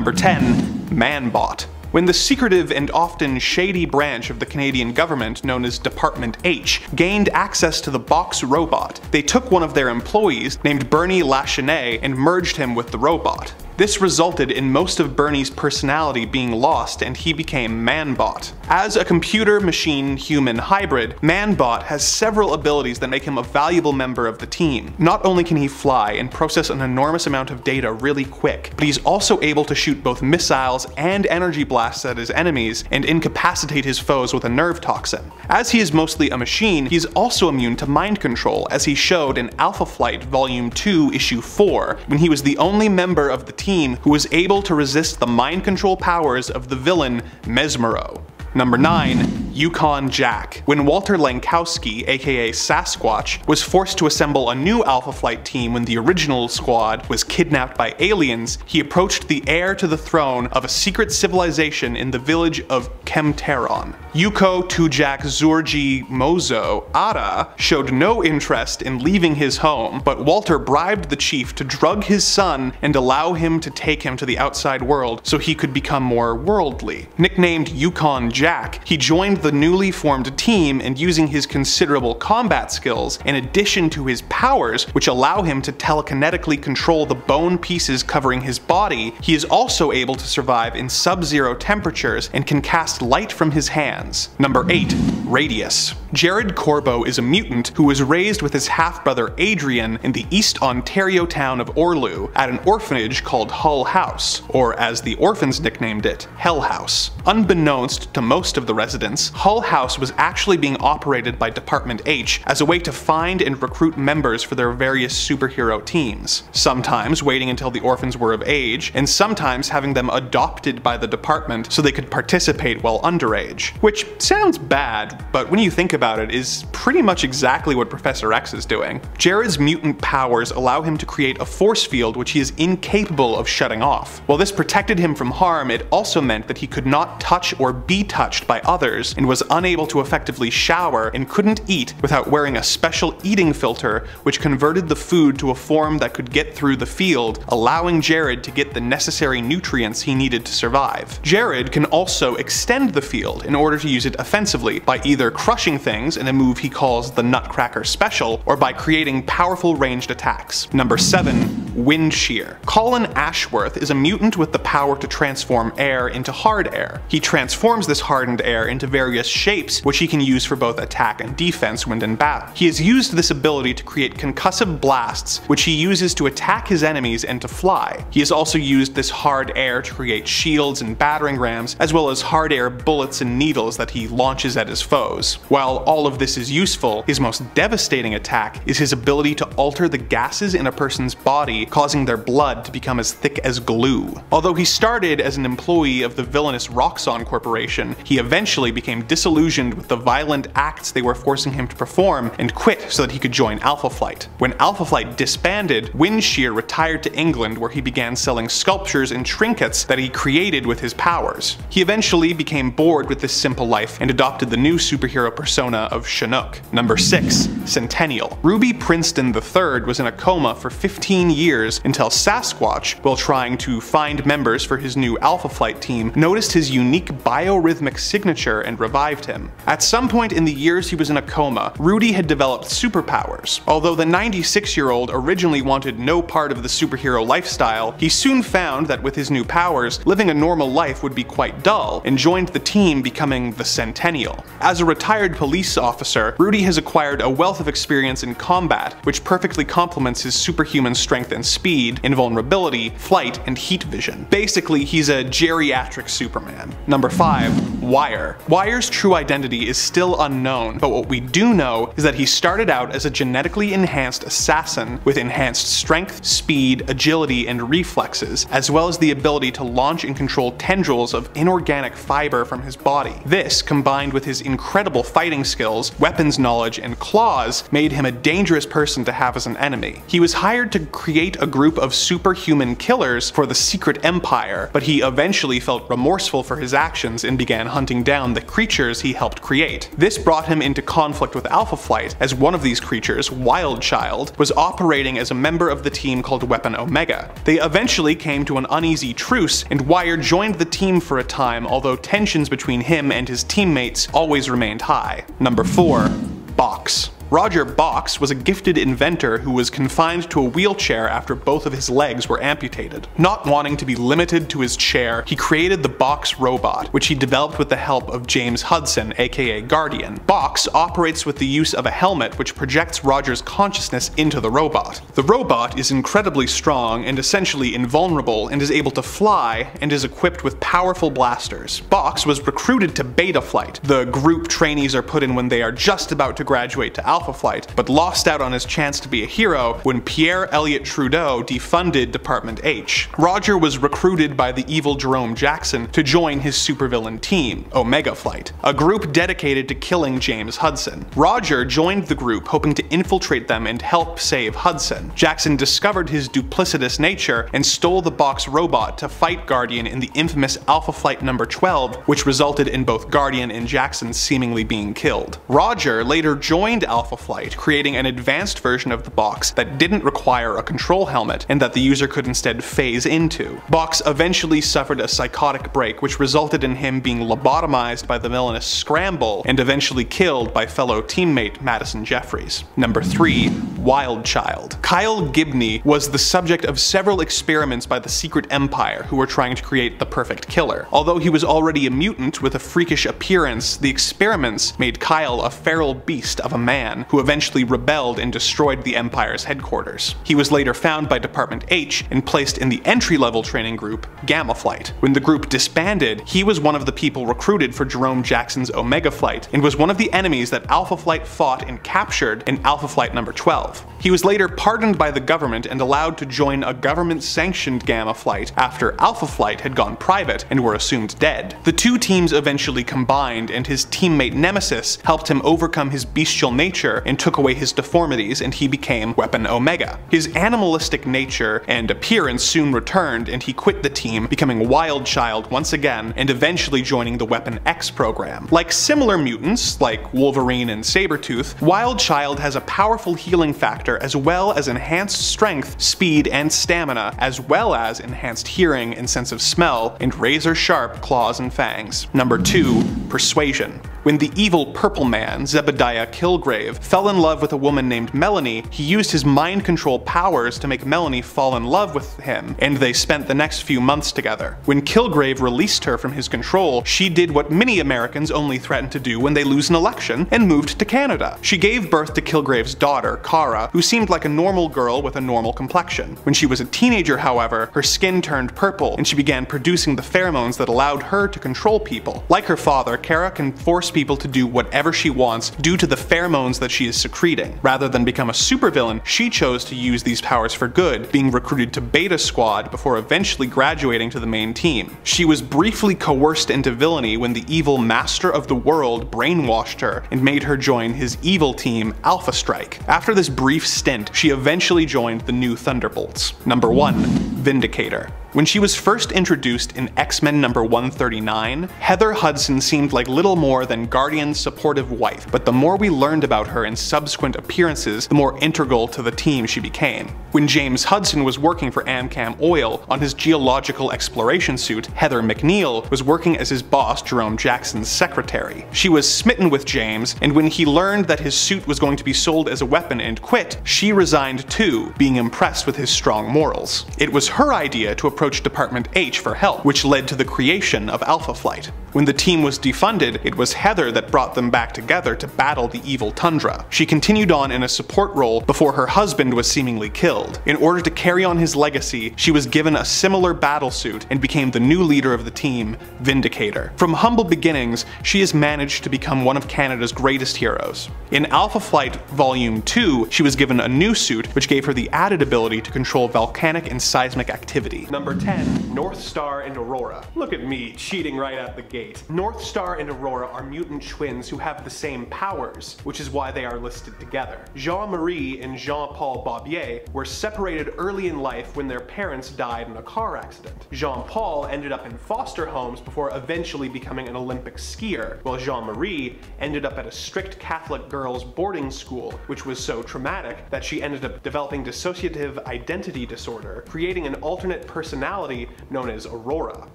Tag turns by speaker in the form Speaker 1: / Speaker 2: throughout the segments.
Speaker 1: Number 10. Manbot. When the secretive and often shady branch of the Canadian government known as Department H gained access to the Box robot, they took one of their employees, named Bernie Lachesnais, and merged him with the robot. This resulted in most of Bernie's personality being lost and he became Manbot. As a computer-machine-human hybrid, Manbot has several abilities that make him a valuable member of the team. Not only can he fly and process an enormous amount of data really quick, but he's also able to shoot both missiles and energy blasts at his enemies and incapacitate his foes with a nerve toxin. As he is mostly a machine, he is also immune to mind control, as he showed in Alpha Flight Volume 2 Issue 4, when he was the only member of the team who was able to resist the mind control powers of the villain Mesmero. Number 9. Yukon Jack. When Walter Lankowski, aka Sasquatch, was forced to assemble a new Alpha Flight team when the original squad was kidnapped by aliens, he approached the heir to the throne of a secret civilization in the village of Kemteron. Yuko Tujak Zurgi Mozo Ara showed no interest in leaving his home, but Walter bribed the chief to drug his son and allow him to take him to the outside world so he could become more worldly. Nicknamed Yukon Jack, he joined the newly formed team, and using his considerable combat skills, in addition to his powers, which allow him to telekinetically control the bone pieces covering his body, he is also able to survive in sub-zero temperatures and can cast light from his hands. Number 8. Radius. Jared Corbo is a mutant who was raised with his half-brother Adrian in the East Ontario town of Orlu at an orphanage called Hull House, or as the orphans nicknamed it, Hell House. Unbeknownst to most of the residents, Hull House was actually being operated by Department H as a way to find and recruit members for their various superhero teams, sometimes waiting until the orphans were of age, and sometimes having them adopted by the department so they could participate while underage. Which sounds bad, but when you think about it, is pretty much exactly what Professor X is doing. Jared's mutant powers allow him to create a force field which he is incapable of shutting off. While this protected him from harm, it also meant that he could not touch or be touched by others, and was unable to effectively shower and couldn't eat without wearing a special eating filter which converted the food to a form that could get through the field, allowing Jared to get the necessary nutrients he needed to survive. Jared can also extend the field in order to use it offensively, by either crushing things in a move he calls the Nutcracker Special, or by creating powerful ranged attacks. Number 7. Wind Shear. Colin Ashworth is a mutant with the power to transform air into hard air. He transforms this hardened air into various shapes which he can use for both attack and defense when in battle. He has used this ability to create concussive blasts which he uses to attack his enemies and to fly. He has also used this hard air to create shields and battering rams, as well as hard air bullets and needles that he launches at his foes. While all of this is useful, his most devastating attack is his ability to alter the gases in a person's body, causing their blood to become as thick as glue. Although he started as an employee of the villainous Roxxon Corporation, he eventually became disillusioned with the violent acts they were forcing him to perform and quit so that he could join Alpha Flight. When Alpha Flight disbanded, Wind Shear retired to England, where he began selling sculptures and trinkets that he created with his powers. He eventually became bored with this simple life and adopted the new superhero persona of Chinook. Number 6. Centennial. Ruby Princeton III was in a coma for 15 years until Sasquatch, while trying to find members for his new Alpha Flight team, noticed his unique biorhythmic signature and revived him. At some point in the years he was in a coma, Rudy had developed superpowers. Although the 96-year-old originally wanted no part of the superhero lifestyle, he soon found that with his new powers, living a normal life would be quite dull, and joined the team, becoming the Centennial. As a retired police officer, Rudy has acquired a wealth of experience in combat, which perfectly complements his superhuman strength and speed, invulnerability, flight, and heat vision. Basically, he's a geriatric Superman. Number 5. Wire. Wire's true identity is still unknown, but what we do know is that he started out as a genetically enhanced assassin with enhanced strength, speed, agility, and reflexes, as well as the ability to launch and control tendrils of inorganic fiber from his body. This, combined with his incredible fighting skills, weapons knowledge, and claws, made him a dangerous person to have as an enemy. He was hired to create create a group of superhuman killers for the secret empire, but he eventually felt remorseful for his actions and began hunting down the creatures he helped create. This brought him into conflict with Alpha Flight, as one of these creatures, Wildchild, was operating as a member of the team called Weapon Omega. They eventually came to an uneasy truce, and Wire joined the team for a time, although tensions between him and his teammates always remained high. Number 4. Box. Roger Box was a gifted inventor who was confined to a wheelchair after both of his legs were amputated. Not wanting to be limited to his chair, he created the Box robot, which he developed with the help of James Hudson, aka Guardian. Box operates with the use of a helmet which projects Roger's consciousness into the robot. The robot is incredibly strong and essentially invulnerable, and is able to fly, and is equipped with powerful blasters. Box was recruited to Beta Flight. The group trainees are put in when they are just about to graduate to Alpha Flight, but lost out on his chance to be a hero when Pierre Elliott Trudeau defunded Department H. Roger was recruited by the evil Jerome Jackson to join his supervillain team, Omega Flight, a group dedicated to killing James Hudson. Roger joined the group hoping to infiltrate them and help save Hudson. Jackson discovered his duplicitous nature and stole the Box robot to fight Guardian in the infamous Alpha Flight number 12, which resulted in both Guardian and Jackson seemingly being killed. Roger later joined Alpha Flight, creating an advanced version of the Box that didn't require a control helmet and that the user could instead phase into. Box eventually suffered a psychotic break, which resulted in him being lobotomized by the villainous Scramble and eventually killed by fellow teammate Madison Jeffries. Number 3. Wildchild. Kyle Gibney was the subject of several experiments by the Secret Empire, who were trying to create the perfect killer. Although he was already a mutant with a freakish appearance, the experiments made Kyle a feral beast of a man who eventually rebelled and destroyed the Empire's headquarters. He was later found by Department H and placed in the entry-level training group, Gamma Flight. When the group disbanded, he was one of the people recruited for Jerome Jackson's Omega Flight, and was one of the enemies that Alpha Flight fought and captured in Alpha Flight number 12. He was later pardoned by the government and allowed to join a government-sanctioned Gamma Flight after Alpha Flight had gone private and were assumed dead. The two teams eventually combined, and his teammate Nemesis helped him overcome his bestial nature and took away his deformities, and he became Weapon Omega. His animalistic nature and appearance soon returned, and he quit the team, becoming Wildchild once again, and eventually joining the Weapon X program. Like similar mutants, like Wolverine and Sabretooth, Wildchild has a powerful healing factor as well as enhanced strength, speed, and stamina, as well as enhanced hearing and sense of smell, and razor-sharp claws and fangs. Number 2. Persuasion. When the evil Purple Man, Zebediah Kilgrave, fell in love with a woman named Melanie, he used his mind control powers to make Melanie fall in love with him, and they spent the next few months together. When Kilgrave released her from his control, she did what many Americans only threaten to do when they lose an election, and moved to Canada. She gave birth to Kilgrave's daughter, Kara, who seemed like a normal girl with a normal complexion. When she was a teenager, however, her skin turned purple, and she began producing the pheromones that allowed her to control people. Like her father, Kara can force people to do whatever she wants due to the pheromones that she is secreting. Rather than become a supervillain, she chose to use these powers for good, being recruited to Beta Squad before eventually graduating to the main team. She was briefly coerced into villainy when the evil Master of the World brainwashed her and made her join his evil team, Alpha Strike. After this brief stint, she eventually joined the New Thunderbolts. Number 1. Vindicator. When she was first introduced in X-Men number 139, Heather Hudson seemed like little more than Guardian's supportive wife, but the more we learned about her in subsequent appearances, the more integral to the team she became. When James Hudson was working for Amcam Oil on his geological exploration suit, Heather McNeil was working as his boss, Jerome Jackson's secretary. She was smitten with James, and when he learned that his suit was going to be sold as a weapon and quit, she resigned too, being impressed with his strong morals. It was her idea to approach Department H for help, which led to the creation of Alpha Flight. When the team was defunded, it was Heather that brought them back together to battle the evil Tundra. She continued on in a support role before her husband was seemingly killed. In order to carry on his legacy, she was given a similar battlesuit and became the new leader of the team, Vindicator. From humble beginnings, she has managed to become one of Canada's greatest heroes. In Alpha Flight Volume 2, she was given a new suit which gave her the added ability to control volcanic and seismic activity. Number 10. Northstar and Aurora. Look at me, cheating right out the gate. 48. Northstar and Aurora are mutant twins who have the same powers, which is why they are listed together. Jean-Marie and Jean-Paul Barbier were separated early in life when their parents died in a car accident. Jean-Paul ended up in foster homes before eventually becoming an Olympic skier, while Jean-Marie ended up at a strict Catholic girls' boarding school, which was so traumatic that she ended up developing dissociative identity disorder, creating an alternate personality known as Aurora.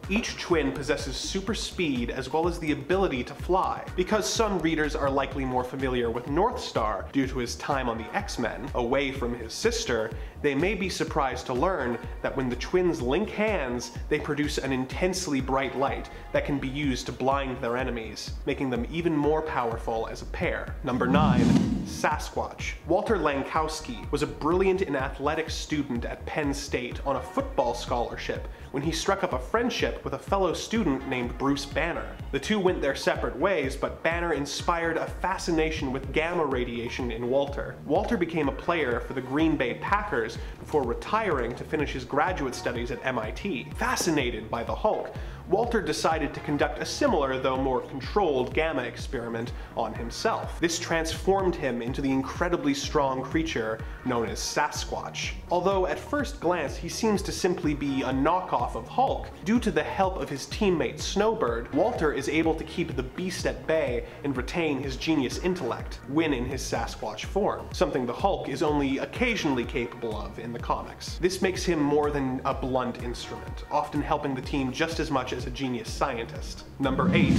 Speaker 1: Each twin possesses super speed as well as the ability to fly. Because some readers are likely more familiar with Northstar due to his time on the X-Men, away from his sister, they may be surprised to learn that when the twins link hands, they produce an intensely bright light that can be used to blind their enemies, making them even more powerful as a pair. Number 9. Sasquatch. Walter Lankowski was a brilliant and athletic student at Penn State on a football scholarship when he struck up a friendship with a fellow student named Bruce Banner. The two went their separate ways, but Banner inspired a fascination with gamma radiation in Walter. Walter became a player for the Green Bay Packers before retiring to finish his graduate studies at MIT. Fascinated by the Hulk, Walter decided to conduct a similar, though more controlled, gamma experiment on himself. This transformed him into the incredibly strong creature known as Sasquatch. Although at first glance he seems to simply be a knockoff of Hulk, due to the help of his teammate Snowbird, Walter is able to keep the beast at bay and retain his genius intellect, when in his Sasquatch form, something the Hulk is only occasionally capable of in the comics. This makes him more than a blunt instrument, often helping the team just as much as a genius scientist. Number 8.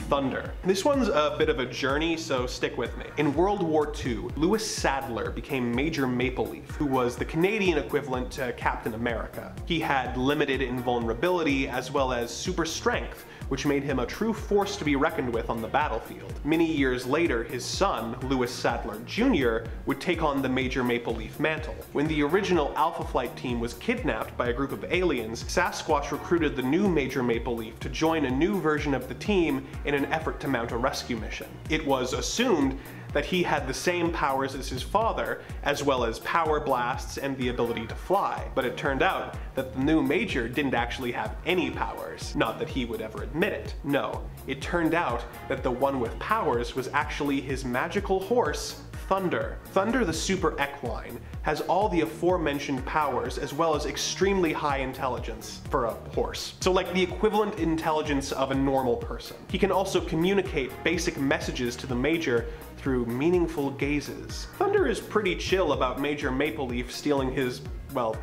Speaker 1: Thunder. This one's a bit of a journey, so stick with me. In World War II, Lewis Sadler became Major Maple Leaf, who was the Canadian equivalent to Captain America. He had limited invulnerability as well as super strength, which made him a true force to be reckoned with on the battlefield. Many years later, his son, Lewis Sadler Jr., would take on the Major Maple Leaf mantle. When the original Alpha Flight team was kidnapped by a group of aliens, Sasquatch recruited the new Major Maple Leaf to join a new version of the team in an effort to mount a rescue mission. It was assumed that he had the same powers as his father, as well as power blasts and the ability to fly, but it turned out that the new Major didn't actually have any powers. Not that he would ever admit it. No, it turned out that the one with powers was actually his magical horse, Thunder. Thunder the Super Equine has all the aforementioned powers as well as extremely high intelligence for a horse. So like the equivalent intelligence of a normal person. He can also communicate basic messages to the Major through meaningful gazes. Thunder is pretty chill about Major Maple Leaf stealing his, well,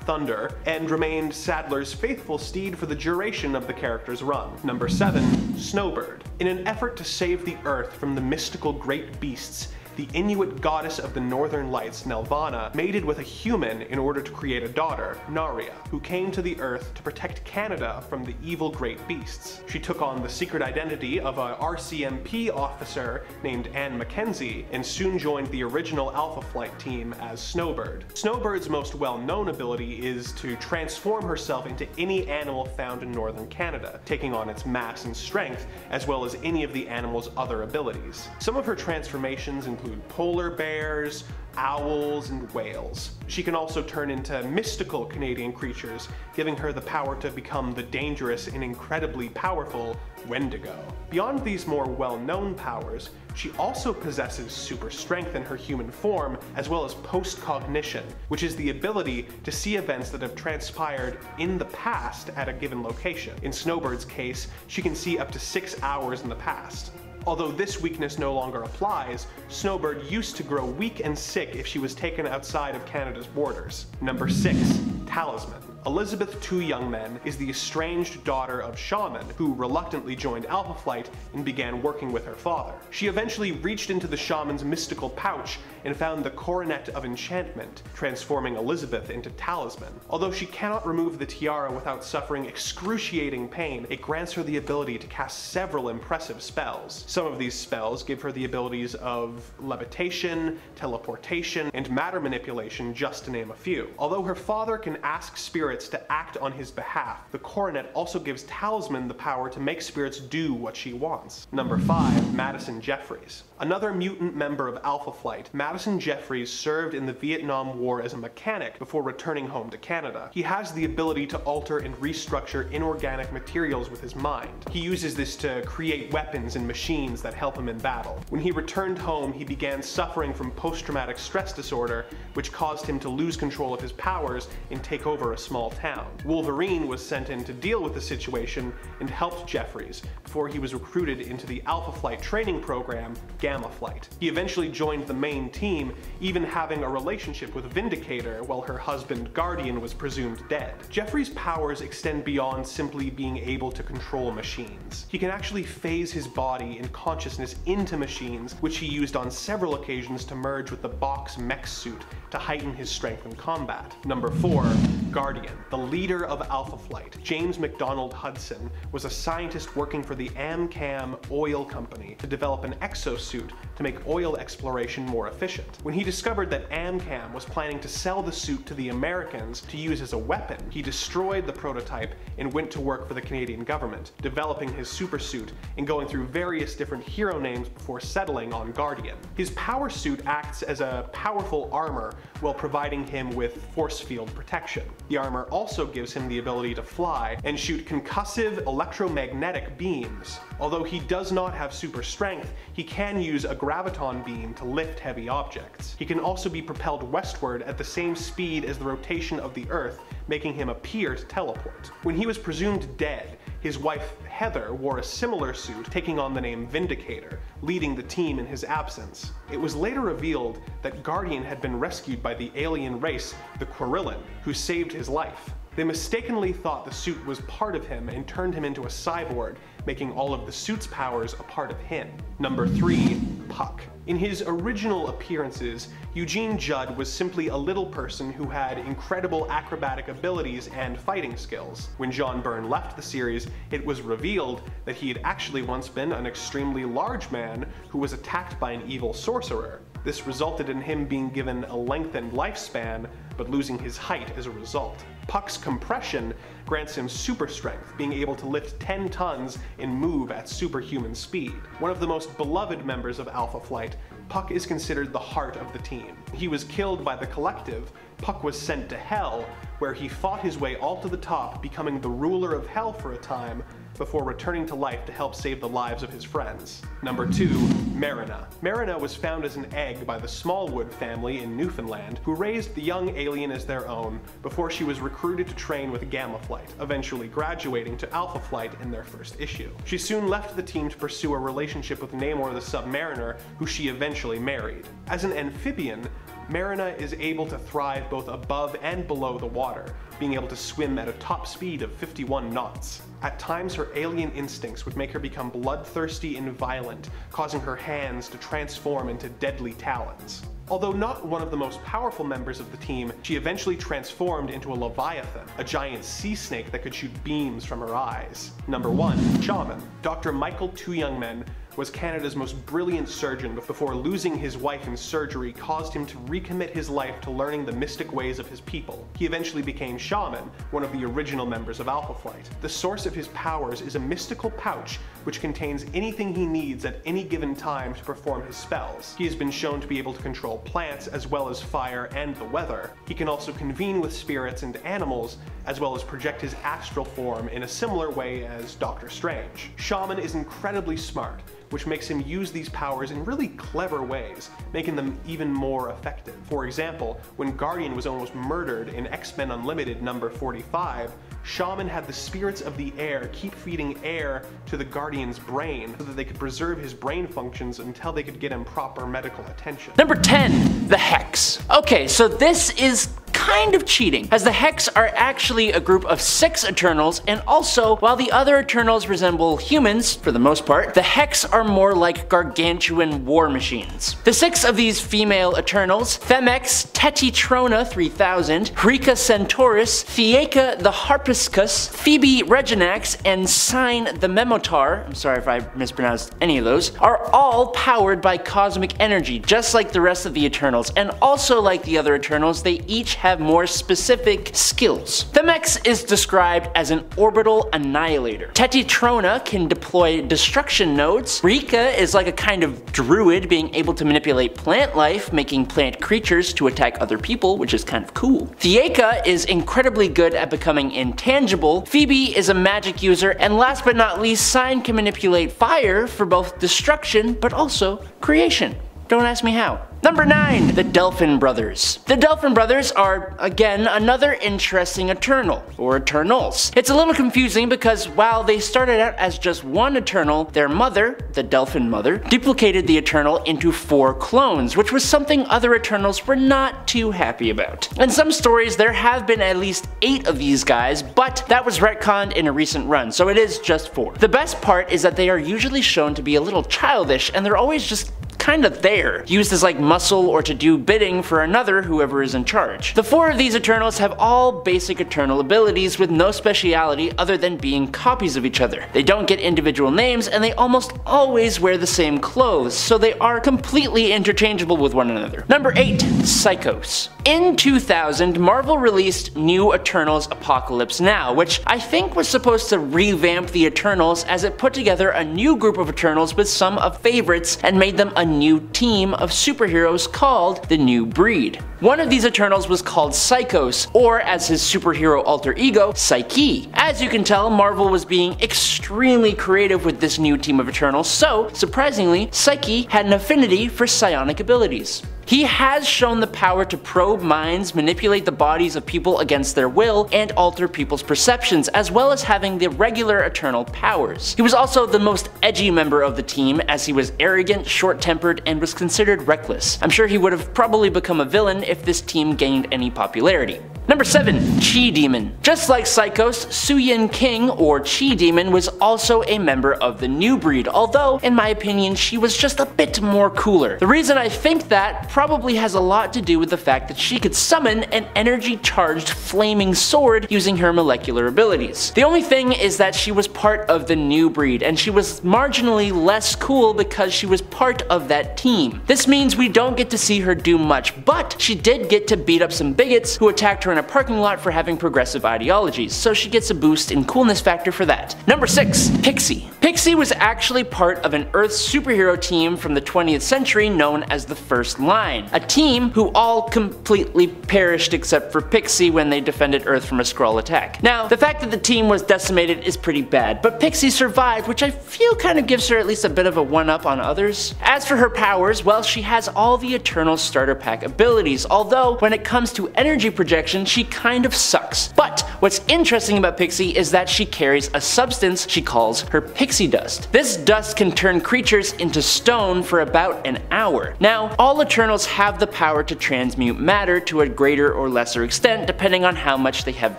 Speaker 1: thunder, and remained Sadler's faithful steed for the duration of the character's run. Number 7. Snowbird. In an effort to save the Earth from the mystical great beasts, the Inuit goddess of the Northern Lights, Nelvana, mated with a human in order to create a daughter, Naria, who came to the Earth to protect Canada from the evil great beasts. She took on the secret identity of a RCMP officer named Anne Mackenzie, and soon joined the original Alpha Flight team as Snowbird. Snowbird's most well-known ability is to transform herself into any animal found in northern Canada, taking on its mass and strength, as well as any of the animal's other abilities. Some of her transformations include polar bears, owls, and whales. She can also turn into mystical Canadian creatures, giving her the power to become the dangerous and incredibly powerful Wendigo. Beyond these more well-known powers, she also possesses super strength in her human form, as well as post-cognition, which is the ability to see events that have transpired in the past at a given location. In Snowbird's case, she can see up to 6 hours in the past. Although this weakness no longer applies, Snowbird used to grow weak and sick if she was taken outside of Canada's borders. Number 6. Talisman. Elizabeth Two Young Men is the estranged daughter of Shaman, who reluctantly joined Alpha Flight and began working with her father. She eventually reached into the Shaman's mystical pouch and found the Coronet of Enchantment, transforming Elizabeth into Talisman. Although she cannot remove the tiara without suffering excruciating pain, it grants her the ability to cast several impressive spells. Some of these spells give her the abilities of levitation, teleportation, and matter manipulation, just to name a few. Although her father can ask spirits spirits to act on his behalf. The coronet also gives Talisman the power to make spirits do what she wants. Number 5. Madison Jeffries. Another mutant member of Alpha Flight, Madison Jeffries served in the Vietnam War as a mechanic before returning home to Canada. He has the ability to alter and restructure inorganic materials with his mind. He uses this to create weapons and machines that help him in battle. When he returned home, he began suffering from post-traumatic stress disorder, which caused him to lose control of his powers and take over a small town. Wolverine was sent in to deal with the situation and helped Jeffries before he was recruited into the Alpha Flight training program, Gamma Flight. He eventually joined the main team, even having a relationship with Vindicator while her husband Guardian was presumed dead. Jeffries' powers extend beyond simply being able to control machines. He can actually phase his body and consciousness into machines, which he used on several occasions to merge with the box mech suit to heighten his strength in combat. Number 4. Guardian. The leader of Alpha Flight, James McDonald Hudson, was a scientist working for the Amcam Oil Company to develop an exosuit to make oil exploration more efficient. When he discovered that Amcam was planning to sell the suit to the Americans to use as a weapon, he destroyed the prototype and went to work for the Canadian government, developing his super suit and going through various different hero names before settling on Guardian. His power suit acts as a powerful armor while providing him with force field protection. The armor also gives him the ability to fly and shoot concussive electromagnetic beams. Although he does not have super strength, he can use a graviton beam to lift heavy objects. He can also be propelled westward at the same speed as the rotation of the Earth, making him appear to teleport. When he was presumed dead, his wife Heather wore a similar suit, taking on the name Vindicator, leading the team in his absence. It was later revealed that Guardian had been rescued by the alien race, the Quarillan, who saved his life. They mistakenly thought the suit was part of him and turned him into a cyborg, making all of the suit's powers a part of him. Number 3. Puck. In his original appearances, Eugene Judd was simply a little person who had incredible acrobatic abilities and fighting skills. When John Byrne left the series, it was revealed that he had actually once been an extremely large man who was attacked by an evil sorcerer. This resulted in him being given a lengthened lifespan, but losing his height as a result. Puck's compression grants him super strength, being able to lift 10 tons and move at superhuman speed. One of the most beloved members of Alpha Flight, Puck is considered the heart of the team. He was killed by the Collective. Puck was sent to Hell, where he fought his way all to the top, becoming the ruler of Hell for a time, before returning to life to help save the lives of his friends. Number 2. Marina. Marina was found as an egg by the Smallwood family in Newfoundland, who raised the young alien as their own before she was recruited to train with Gamma Flight, eventually graduating to Alpha Flight in their first issue. She soon left the team to pursue a relationship with Namor the Submariner, who she eventually married. As an amphibian, Marina is able to thrive both above and below the water, being able to swim at a top speed of 51 knots. At times, her alien instincts would make her become bloodthirsty and violent, causing her hands to transform into deadly talons. Although not one of the most powerful members of the team, she eventually transformed into a Leviathan, a giant sea snake that could shoot beams from her eyes. Number 1. Shaman. Dr. Michael Two Young Men was Canada's most brilliant surgeon before losing his wife in surgery caused him to recommit his life to learning the mystic ways of his people. He eventually became Shaman, one of the original members of Alpha Flight. The source of his powers is a mystical pouch which contains anything he needs at any given time to perform his spells. He has been shown to be able to control plants as well as fire and the weather. He can also convene with spirits and animals, as well as project his astral form in a similar way as Doctor Strange. Shaman is incredibly smart, which makes him use these powers in really clever ways, making them even more effective. For example, when Guardian was almost murdered in X-Men Unlimited number 45, Shaman had the spirits of the air keep feeding air to the Guardian's brain so that they could preserve his brain functions until they could get him proper medical attention.
Speaker 2: Number 10. The Hex. Okay, so this is kind of cheating, as the Hex are actually a group of 6 Eternals, and also, while the other Eternals resemble humans, for the most part, the Hex are more like gargantuan war machines. The 6 of these female Eternals, Femex, Tetitrona 3000, Rika Centaurus, Fieka the Harpicus, Phoebe Reginax, and Sign the Memotar, I'm sorry if I mispronounced any of those, are all powered by cosmic energy, just like the rest of the Eternals, and also like the other Eternals, they each have have more specific skills. Themex is described as an orbital annihilator. Tetitrona can deploy destruction nodes. Rika is like a kind of druid, being able to manipulate plant life, making plant creatures to attack other people, which is kind of cool. Thieka is incredibly good at becoming intangible. Phoebe is a magic user, and last but not least, Sign can manipulate fire for both destruction but also creation. Don't ask me how. Number 9. The Dophin Brothers. The Dophin Brothers are, again, another interesting Eternal, or Eternals. It's a little confusing because while they started out as just one Eternal, their mother, the Dophin Mother, duplicated the Eternal into 4 clones, which was something other Eternals were not too happy about. In some stories, there have been at least 8 of these guys, but that was retconned in a recent run, so it is just 4. The best part is that they are usually shown to be a little childish, and they're always just kind of there, used as like muscle or to do bidding for another whoever is in charge. The 4 of these Eternals have all basic Eternal abilities with no speciality other than being copies of each other. They don't get individual names, and they almost always wear the same clothes, so they are completely interchangeable with one another. Number 8. Psychos. In 2000, Marvel released New Eternals Apocalypse Now, which I think was supposed to revamp the Eternals as it put together a new group of Eternals with some of favorites and made them a new team of superheroes called the New Breed. One of these Eternals was called Psychos, or as his superhero alter ego, Psyche. As you can tell, Marvel was being extremely creative with this new team of Eternals, so surprisingly, Psyche had an affinity for psionic abilities. He has shown the power to probe minds, manipulate the bodies of people against their will, and alter people's perceptions, as well as having the regular Eternal powers. He was also the most edgy member of the team, as he was arrogant, short-tempered, and was considered reckless. I'm sure he would have probably become a villain if this team gained any popularity. Number 7. Chi Demon. Just like Psychos, Suyin King, or Chi Demon, was also a member of the New Breed, although, in my opinion, she was just a bit more cooler. The reason I think that probably has a lot to do with the fact that she could summon an energy-charged flaming sword using her molecular abilities. The only thing is that she was part of the New Breed, and she was marginally less cool because she was part of that team. This means we don't get to see her do much, but she did get to beat up some bigots who attacked her in a parking lot for having progressive ideologies, so she gets a boost in coolness factor for that. Number 6. Pixie. Pixie was actually part of an Earth superhero team from the 20th century known as the First Line, a team who all completely perished except for Pixie when they defended Earth from a Skrull attack. Now, the fact that the team was decimated is pretty bad, but Pixie survived, which I feel kind of gives her at least a bit of a one-up on others. As for her powers, well, she has all the Eternal starter pack abilities, although when it comes to energy projection, she kind of sucks. But what's interesting about Pixie is that she carries a substance she calls her pixie dust. This dust can turn creatures into stone for about an hour. Now, all Eternals have the power to transmute matter to a greater or lesser extent depending on how much they have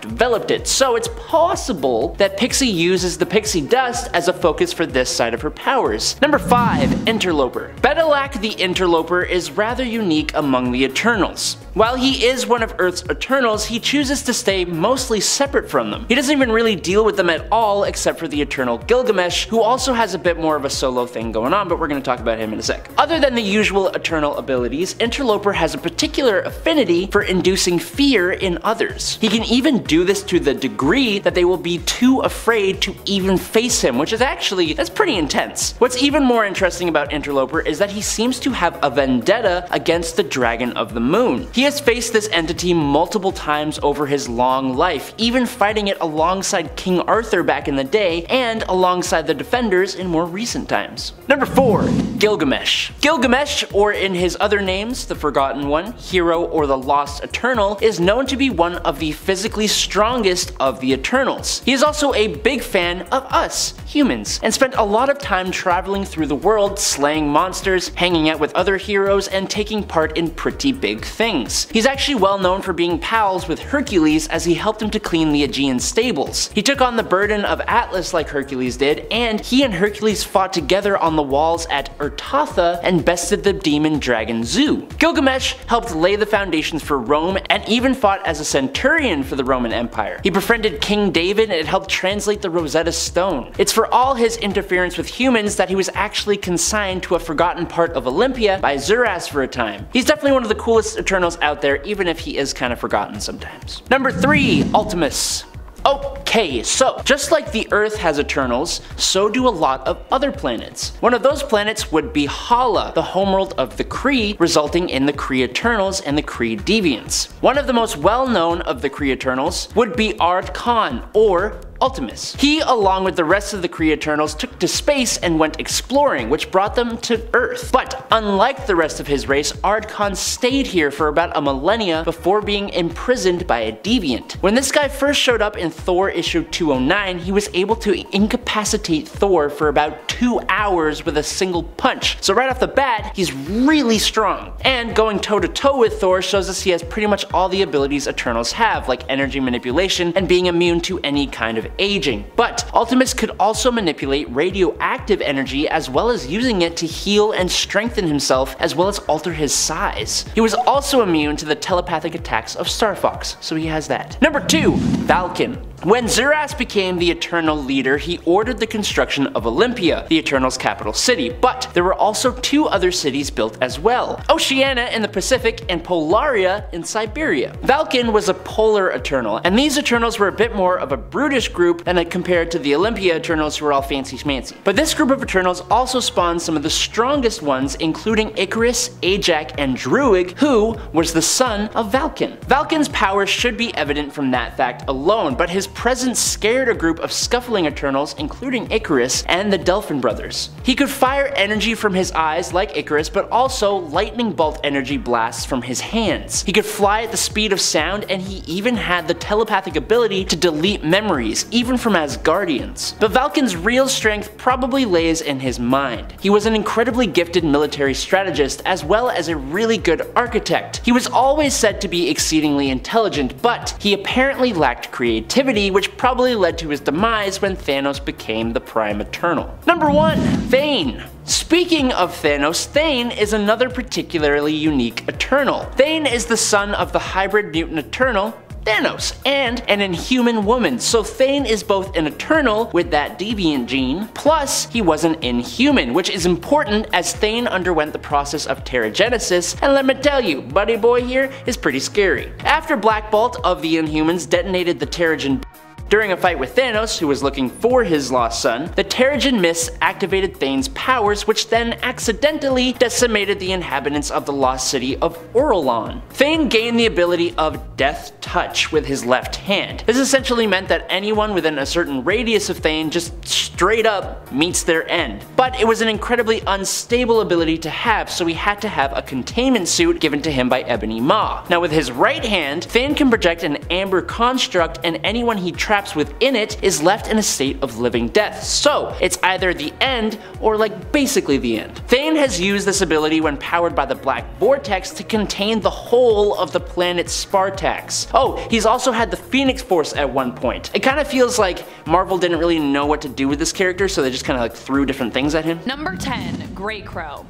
Speaker 2: developed it, so it's possible that Pixie uses the pixie dust as a focus for this side of her powers. Number 5. Interloper. Bedalak the Interloper is rather unique among the Eternals. While he is one of Earth's Eternals, he chooses to stay mostly separate from them. He doesn't even really deal with them at all except for the Eternal Gilgamesh, who also has a bit more of a solo thing going on, but we're going to talk about him in a sec. Other than the usual Eternal abilities, Interloper has a particular affinity for inducing fear in others. He can even do this to the degree that they will be too afraid to even face him, which is that's pretty intense. What's even more interesting about Interloper is that he seems to have a vendetta against the Dragon of the Moon. He has faced this entity multiple times over his long life, even fighting it alongside King Arthur back in the day and alongside the Defenders in more recent times. Number 4. Gilgamesh. Gilgamesh, or in his other names, the Forgotten One, Hero, or the Lost Eternal, is known to be one of the physically strongest of the Eternals. He is also a big fan of us, humans, and spent a lot of time traveling through the world, slaying monsters, hanging out with other heroes, and taking part in pretty big things. He's actually well known for being pals with Hercules as he helped him to clean the Aegean stables. He took on the burden of Atlas like Hercules did, and he and Hercules fought together on the walls at Urtatha and bested the demon dragon Zu. Gilgamesh helped lay the foundations for Rome and even fought as a centurion for the Roman Empire. He befriended King David and helped translate the Rosetta Stone. It's for all his interference with humans that he was actually consigned to a forgotten part of Olympia by Zuras for a time. He's definitely one of the coolest Eternals out there, even if he is kind of forgotten sometimes. Number 3, Ultimus. Okay, so just like the Earth has Eternals, so do a lot of other planets. One of those planets would be Hala, the homeworld of the Kree, resulting in the Kree Eternals and the Kree Deviants. One of the most well-known of the Kree Eternals would be Ard Khan, or Ultimus. He, along with the rest of the Kree Eternals, took to space and went exploring, which brought them to Earth. But unlike the rest of his race, Ard Khan stayed here for about a millennia before being imprisoned by a deviant. When this guy first showed up in Thor issue 209, he was able to incapacitate Thor for about 2 hours with a single punch. So right off the bat, he's really strong. And going toe to toe with Thor shows us he has pretty much all the abilities Eternals have, like energy manipulation and being immune to any kind of aging. But Ultimus could also manipulate radioactive energy as well as using it to heal and strengthen himself as well as alter his size. He was also immune to the telepathic attacks of Star Fox, so he has that. Number 2, Vulcan. When Zuras became the Eternal leader, he ordered the construction of Olympia, the Eternals' capital city, but there were also 2 other cities built as well, Oceania in the Pacific and Polaria in Siberia. Vulcan was a polar Eternal, and these Eternals were a bit more of a brutish group than compared to the Olympia Eternals who were all fancy schmancy. But this group of Eternals also spawned some of the strongest ones, including Icarus, Ajax, and Druig, who was the son of Vulcan. Vulcan's power should be evident from that fact alone, but his presence scared a group of scuffling Eternals, including Icarus and the Dophin Brothers. He could fire energy from his eyes like Icarus, but also lightning bolt energy blasts from his hands. He could fly at the speed of sound, and he even had the telepathic ability to delete memories, even from Asgardians. But Vulcan's real strength probably lays in his mind. He was an incredibly gifted military strategist as well as a really good architect. He was always said to be exceedingly intelligent, but he apparently lacked creativity, which probably led to his demise when Thanos became the Prime Eternal. Number 1, Thane. Speaking of Thanos, Thane is another particularly unique Eternal. Thane is the son of the hybrid mutant Eternal, Thanos, and an inhuman woman, so Thane is both an Eternal with that deviant gene, plus he was an inhuman, which is important as Thane underwent the process of Terrigenesis, and let me tell you, buddy boy here is pretty scary. After Black Bolt of the Inhumans detonated the Terrigen during a fight with Thanos, who was looking for his lost son, the Terrigen Mist activated Thane's powers, which then accidentally decimated the inhabitants of the lost city of Orolon. Thane gained the ability of Death Touch with his left hand. This essentially meant that anyone within a certain radius of Thane just straight up meets their end. But it was an incredibly unstable ability to have, so he had to have a containment suit given to him by Ebony Maw. Now with his right hand, Thane can project an amber construct, and anyone he traps within it is left in a state of living death, so it's either the end or like basically the end. Thane has used this ability when powered by the Black Vortex to contain the whole of the planet Spartax. Oh, he's also had the Phoenix Force at one point. It kind of feels like Marvel didn't really know what to do with this character, so they just kind of like threw different things at him.
Speaker 3: Number 10, Grey Crow.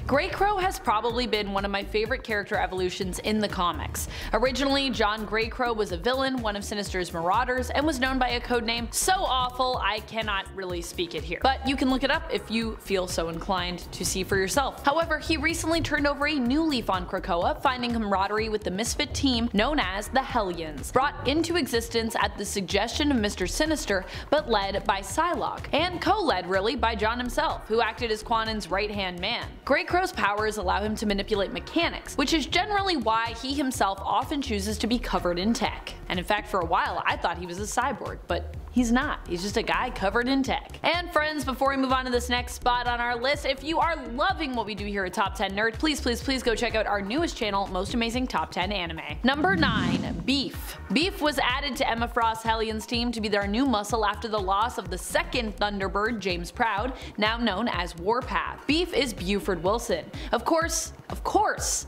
Speaker 3: Grey Crow has probably been one of my favorite character evolutions in the comics. Originally, John Grey Crow was a villain, one of Sinister's marauders, and was known by a codename so awful I cannot really speak it here. But you can look it up if you feel so inclined to see for yourself. However, he recently turned over a new leaf on Krakoa, finding camaraderie with the misfit team known as the Hellions, brought into existence at the suggestion of Mr. Sinister, but led by Psylock, and co-led really by John himself, who acted as Quanen's right-hand man. Grey Crow's powers allow him to manipulate mechanics, which is generally why he himself often chooses to be covered in tech. And in fact, for a while I thought he was a cyborg, but he's not. He's just a guy covered in tech. And friends, before we move on to this next spot on our list, if you are loving what we do here at Top 10 Nerd, please go check out our newest channel, Most Amazing Top 10 Anime. Number 9, Beef. Beef was added to Emma Frost's Hellions team to be their new muscle after the loss of the second Thunderbird, James Proud, now known as Warpath. Beef is Buford Wilson. Of course, Of course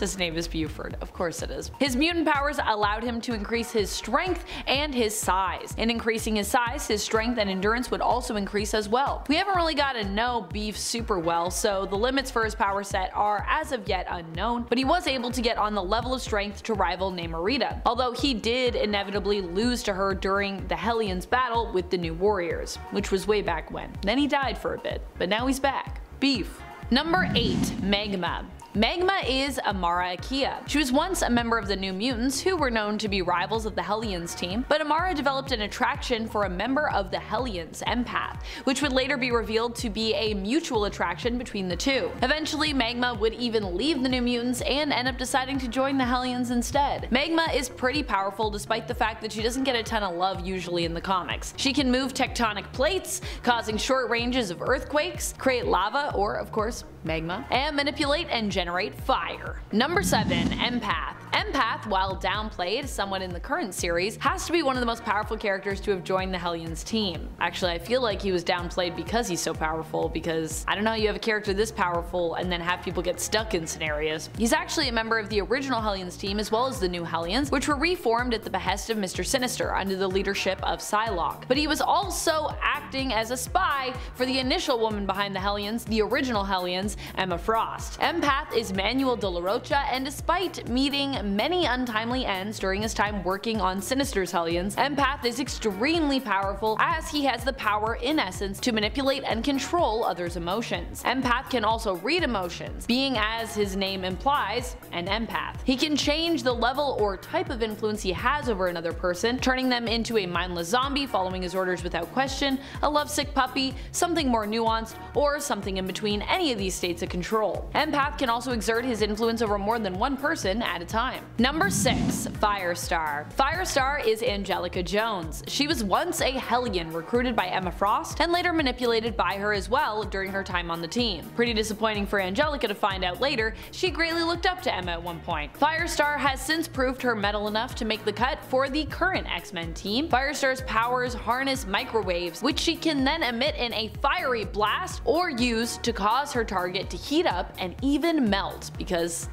Speaker 3: his name is Buford. Of course it is. His mutant powers allowed him to increase his strength and his size. In increasing his size, his strength and endurance would also increase as well. We haven't really got to know Beef super well, so the limits for his power set are as of yet unknown, but he was able to get on the level of strength to rival Marina, although he did inevitably lose to her during the Hellions battle with the New Warriors, which was way back when. Then he died for a bit, but now he's back. Beef. Number 8. Magma. Magma is Amara Akia. She was once a member of the New Mutants, who were known to be rivals of the Hellions team, but Amara developed an attraction for a member of the Hellions, Empath, which would later be revealed to be a mutual attraction between the two. Eventually, Magma would even leave the New Mutants and end up deciding to join the Hellions instead. Magma is pretty powerful despite the fact that she doesn't get a ton of love usually in the comics. She can move tectonic plates, causing short ranges of earthquakes, create lava, or of course, magma, and manipulate and generate fire. Number 7. Empath. Empath, while downplayed somewhat in the current series, has to be one of the most powerful characters to have joined the Hellions team. Actually, I feel like he was downplayed because he's so powerful, because I don't know how you have a character this powerful and then have people get stuck in scenarios. He's actually a member of the original Hellions team as well as the new Hellions, which were reformed at the behest of Mr. Sinister under the leadership of Psylock. But he was also acting as a spy for the initial woman behind the Hellions, the original Hellions, Emma Frost. Empath is Manuel de la Rocha, and despite meeting many untimely ends during his time working on Sinister's Hellions, Empath is extremely powerful as he has the power in essence to manipulate and control others' emotions. Empath can also read emotions, being as his name implies, an empath. He can change the level or type of influence he has over another person, turning them into a mindless zombie following his orders without question, a lovesick puppy, something more nuanced, or something in between any of these states of control. Empath can also exert his influence over more than one person at a time. Number 6. Firestar. Firestar is Angelica Jones. She was once a Hellion recruited by Emma Frost and later manipulated by her as well during her time on the team. Pretty disappointing for Angelica to find out later she greatly looked up to Emma at one point. Firestar has since proved her mettle enough to make the cut for the current X-Men team. Firestar's powers harness microwaves, which she can then emit in a fiery blast or use to cause her target to heat up and even melt, because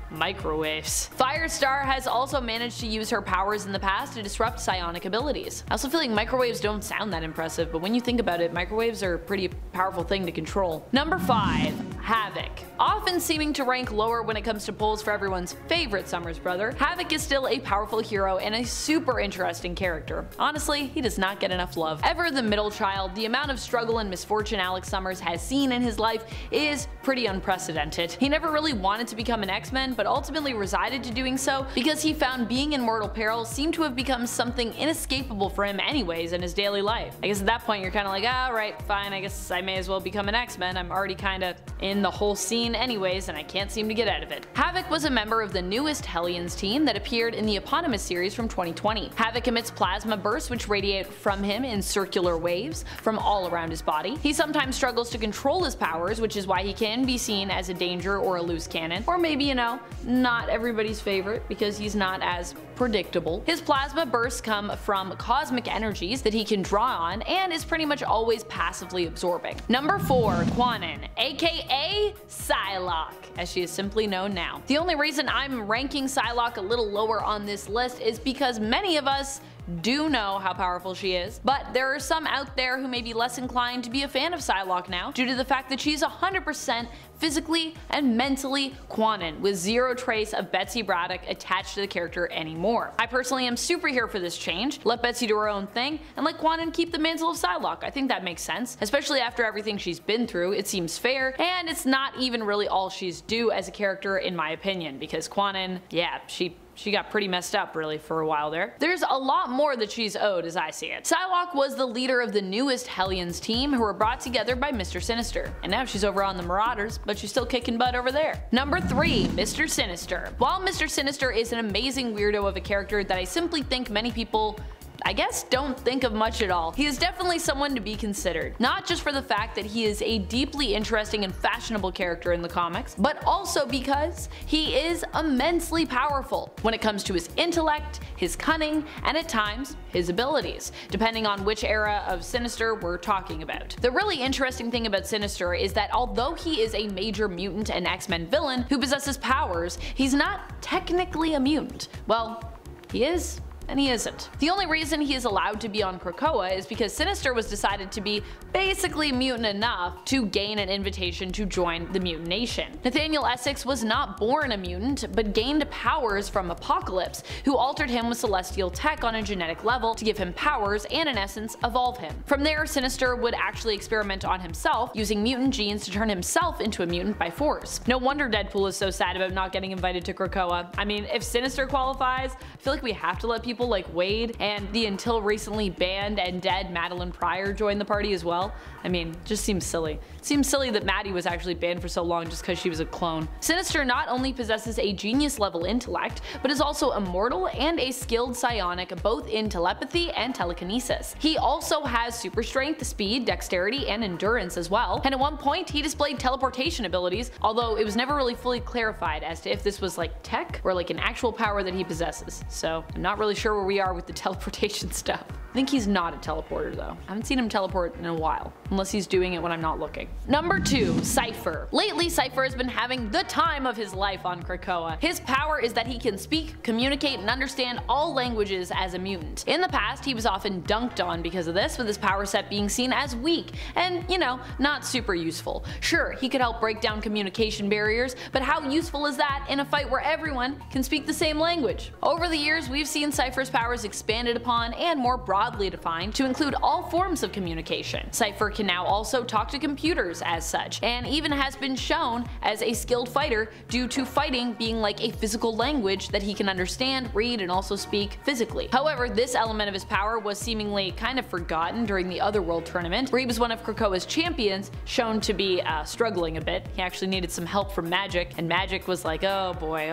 Speaker 3: microwaves. Firestar has also managed to use her powers in the past to disrupt psionic abilities. I also feel like microwaves don't sound that impressive, but when you think about it, microwaves are a pretty powerful thing to control. Number 5. Havoc. Often seeming to rank lower when it comes to polls for everyone's favorite Summers brother, Havoc is still a powerful hero and a super interesting character. Honestly, he does not get enough love. Ever the middle child, the amount of struggle and misfortune Alex Summers has seen in his life is pretty unprecedented. He never really wanted to become an X-Men, but ultimately resided to doing so because he found being in mortal peril seemed to have become something inescapable for him anyways in his daily life. I guess at that point you're kinda like, alright, fine, I guess I may as well become an X-Men. I'm already kinda in the whole scene anyways and I can't seem to get out of it. Havoc was a member of the newest Hellions team that appeared in the eponymous series from 2020. Havoc emits plasma bursts which radiate from him in circular waves from all around his body. He sometimes struggles to control his powers, which is why he can be seen as a danger or a loose cannon, or maybe, you know, not everybody's favorite because he's not as predictable. His plasma bursts come from cosmic energies that he can draw on and is pretty much always passively absorbing. Number 4. Quanin, aka Psylock, as she is simply known now. The only reason I'm ranking Psylock a little lower on this list is because many of us do know how powerful she is, but there are some out there who may be less inclined to be a fan of Psylock now due to the fact that she's 100% physically and mentally Quanin, with zero trace of Betsy Braddock attached to the character anymore. I personally am super here for this change. Let Betsy do her own thing and let Quanin keep the mantle of Psylock. I think that makes sense, especially after everything she's been through. It seems fair, and it's not even really all she's due as a character in my opinion, because Quanin, yeah, she got pretty messed up really for a while there. There's a lot more that she's owed as I see it. Psylock was the leader of the newest Hellions team who were brought together by Mr. Sinister, and now she's over on the Marauders, but she's still kicking butt over there. Number 3. Mr. Sinister. While Mr. Sinister is an amazing weirdo of a character that I simply think many people, I guess, don't think of much at all, he is definitely someone to be considered. Not just for the fact that he is a deeply interesting and fashionable character in the comics, but also because he is immensely powerful when it comes to his intellect, his cunning, and at times, his abilities, depending on which era of Sinister we're talking about. The really interesting thing about Sinister is that although he is a major mutant and X-Men villain who possesses powers, he's not technically a mutant. Well, he is, and he isn't. The only reason he is allowed to be on Krakoa is because Sinister was decided to be basically mutant enough to gain an invitation to join the mutant nation. Nathaniel Essex was not born a mutant, but gained powers from Apocalypse, who altered him with celestial tech on a genetic level to give him powers and in essence evolve him. From there, Sinister would actually experiment on himself, using mutant genes to turn himself into a mutant by force. No wonder Deadpool is so sad about not getting invited to Krakoa. I mean, if Sinister qualifies, I feel like we have to let people like Wade and the until recently banned and dead Madeline Pryor join the party as well. I mean, just seems silly. It seems silly that Maddie was actually banned for so long just because she was a clone. Sinister not only possesses a genius level intellect, but is also immortal and a skilled psionic both in telepathy and telekinesis. He also has super strength, speed, dexterity, and endurance as well, and at one point he displayed teleportation abilities, although it was never really fully clarified as to if this was like tech or like an actual power that he possesses. So I'm not really sure where we are with the teleportation stuff. I think he's not a teleporter though. I haven't seen him teleport in a while, unless he's doing it when I'm not looking. Number 2. Cipher. Lately, Cipher has been having the time of his life on Krakoa. His power is that he can speak, communicate, and understand all languages as a mutant. In the past, he was often dunked on because of this, with his power set being seen as weak and, you know, not super useful. Sure, he could help break down communication barriers, but how useful is that in a fight where everyone can speak the same language? Over the years, we've seen Cipher's powers expanded upon and more broadly defined to include all forms of communication. Cipher can now also talk to computers as such, and even has been shown as a skilled fighter due to fighting being like a physical language that he can understand, read, and also speak physically. However, this element of his power was seemingly kind of forgotten during the Otherworld tournament, where he was one of Krakoa's champions, shown to be struggling a bit. He actually needed some help from Magic, and Magic was like, oh boy,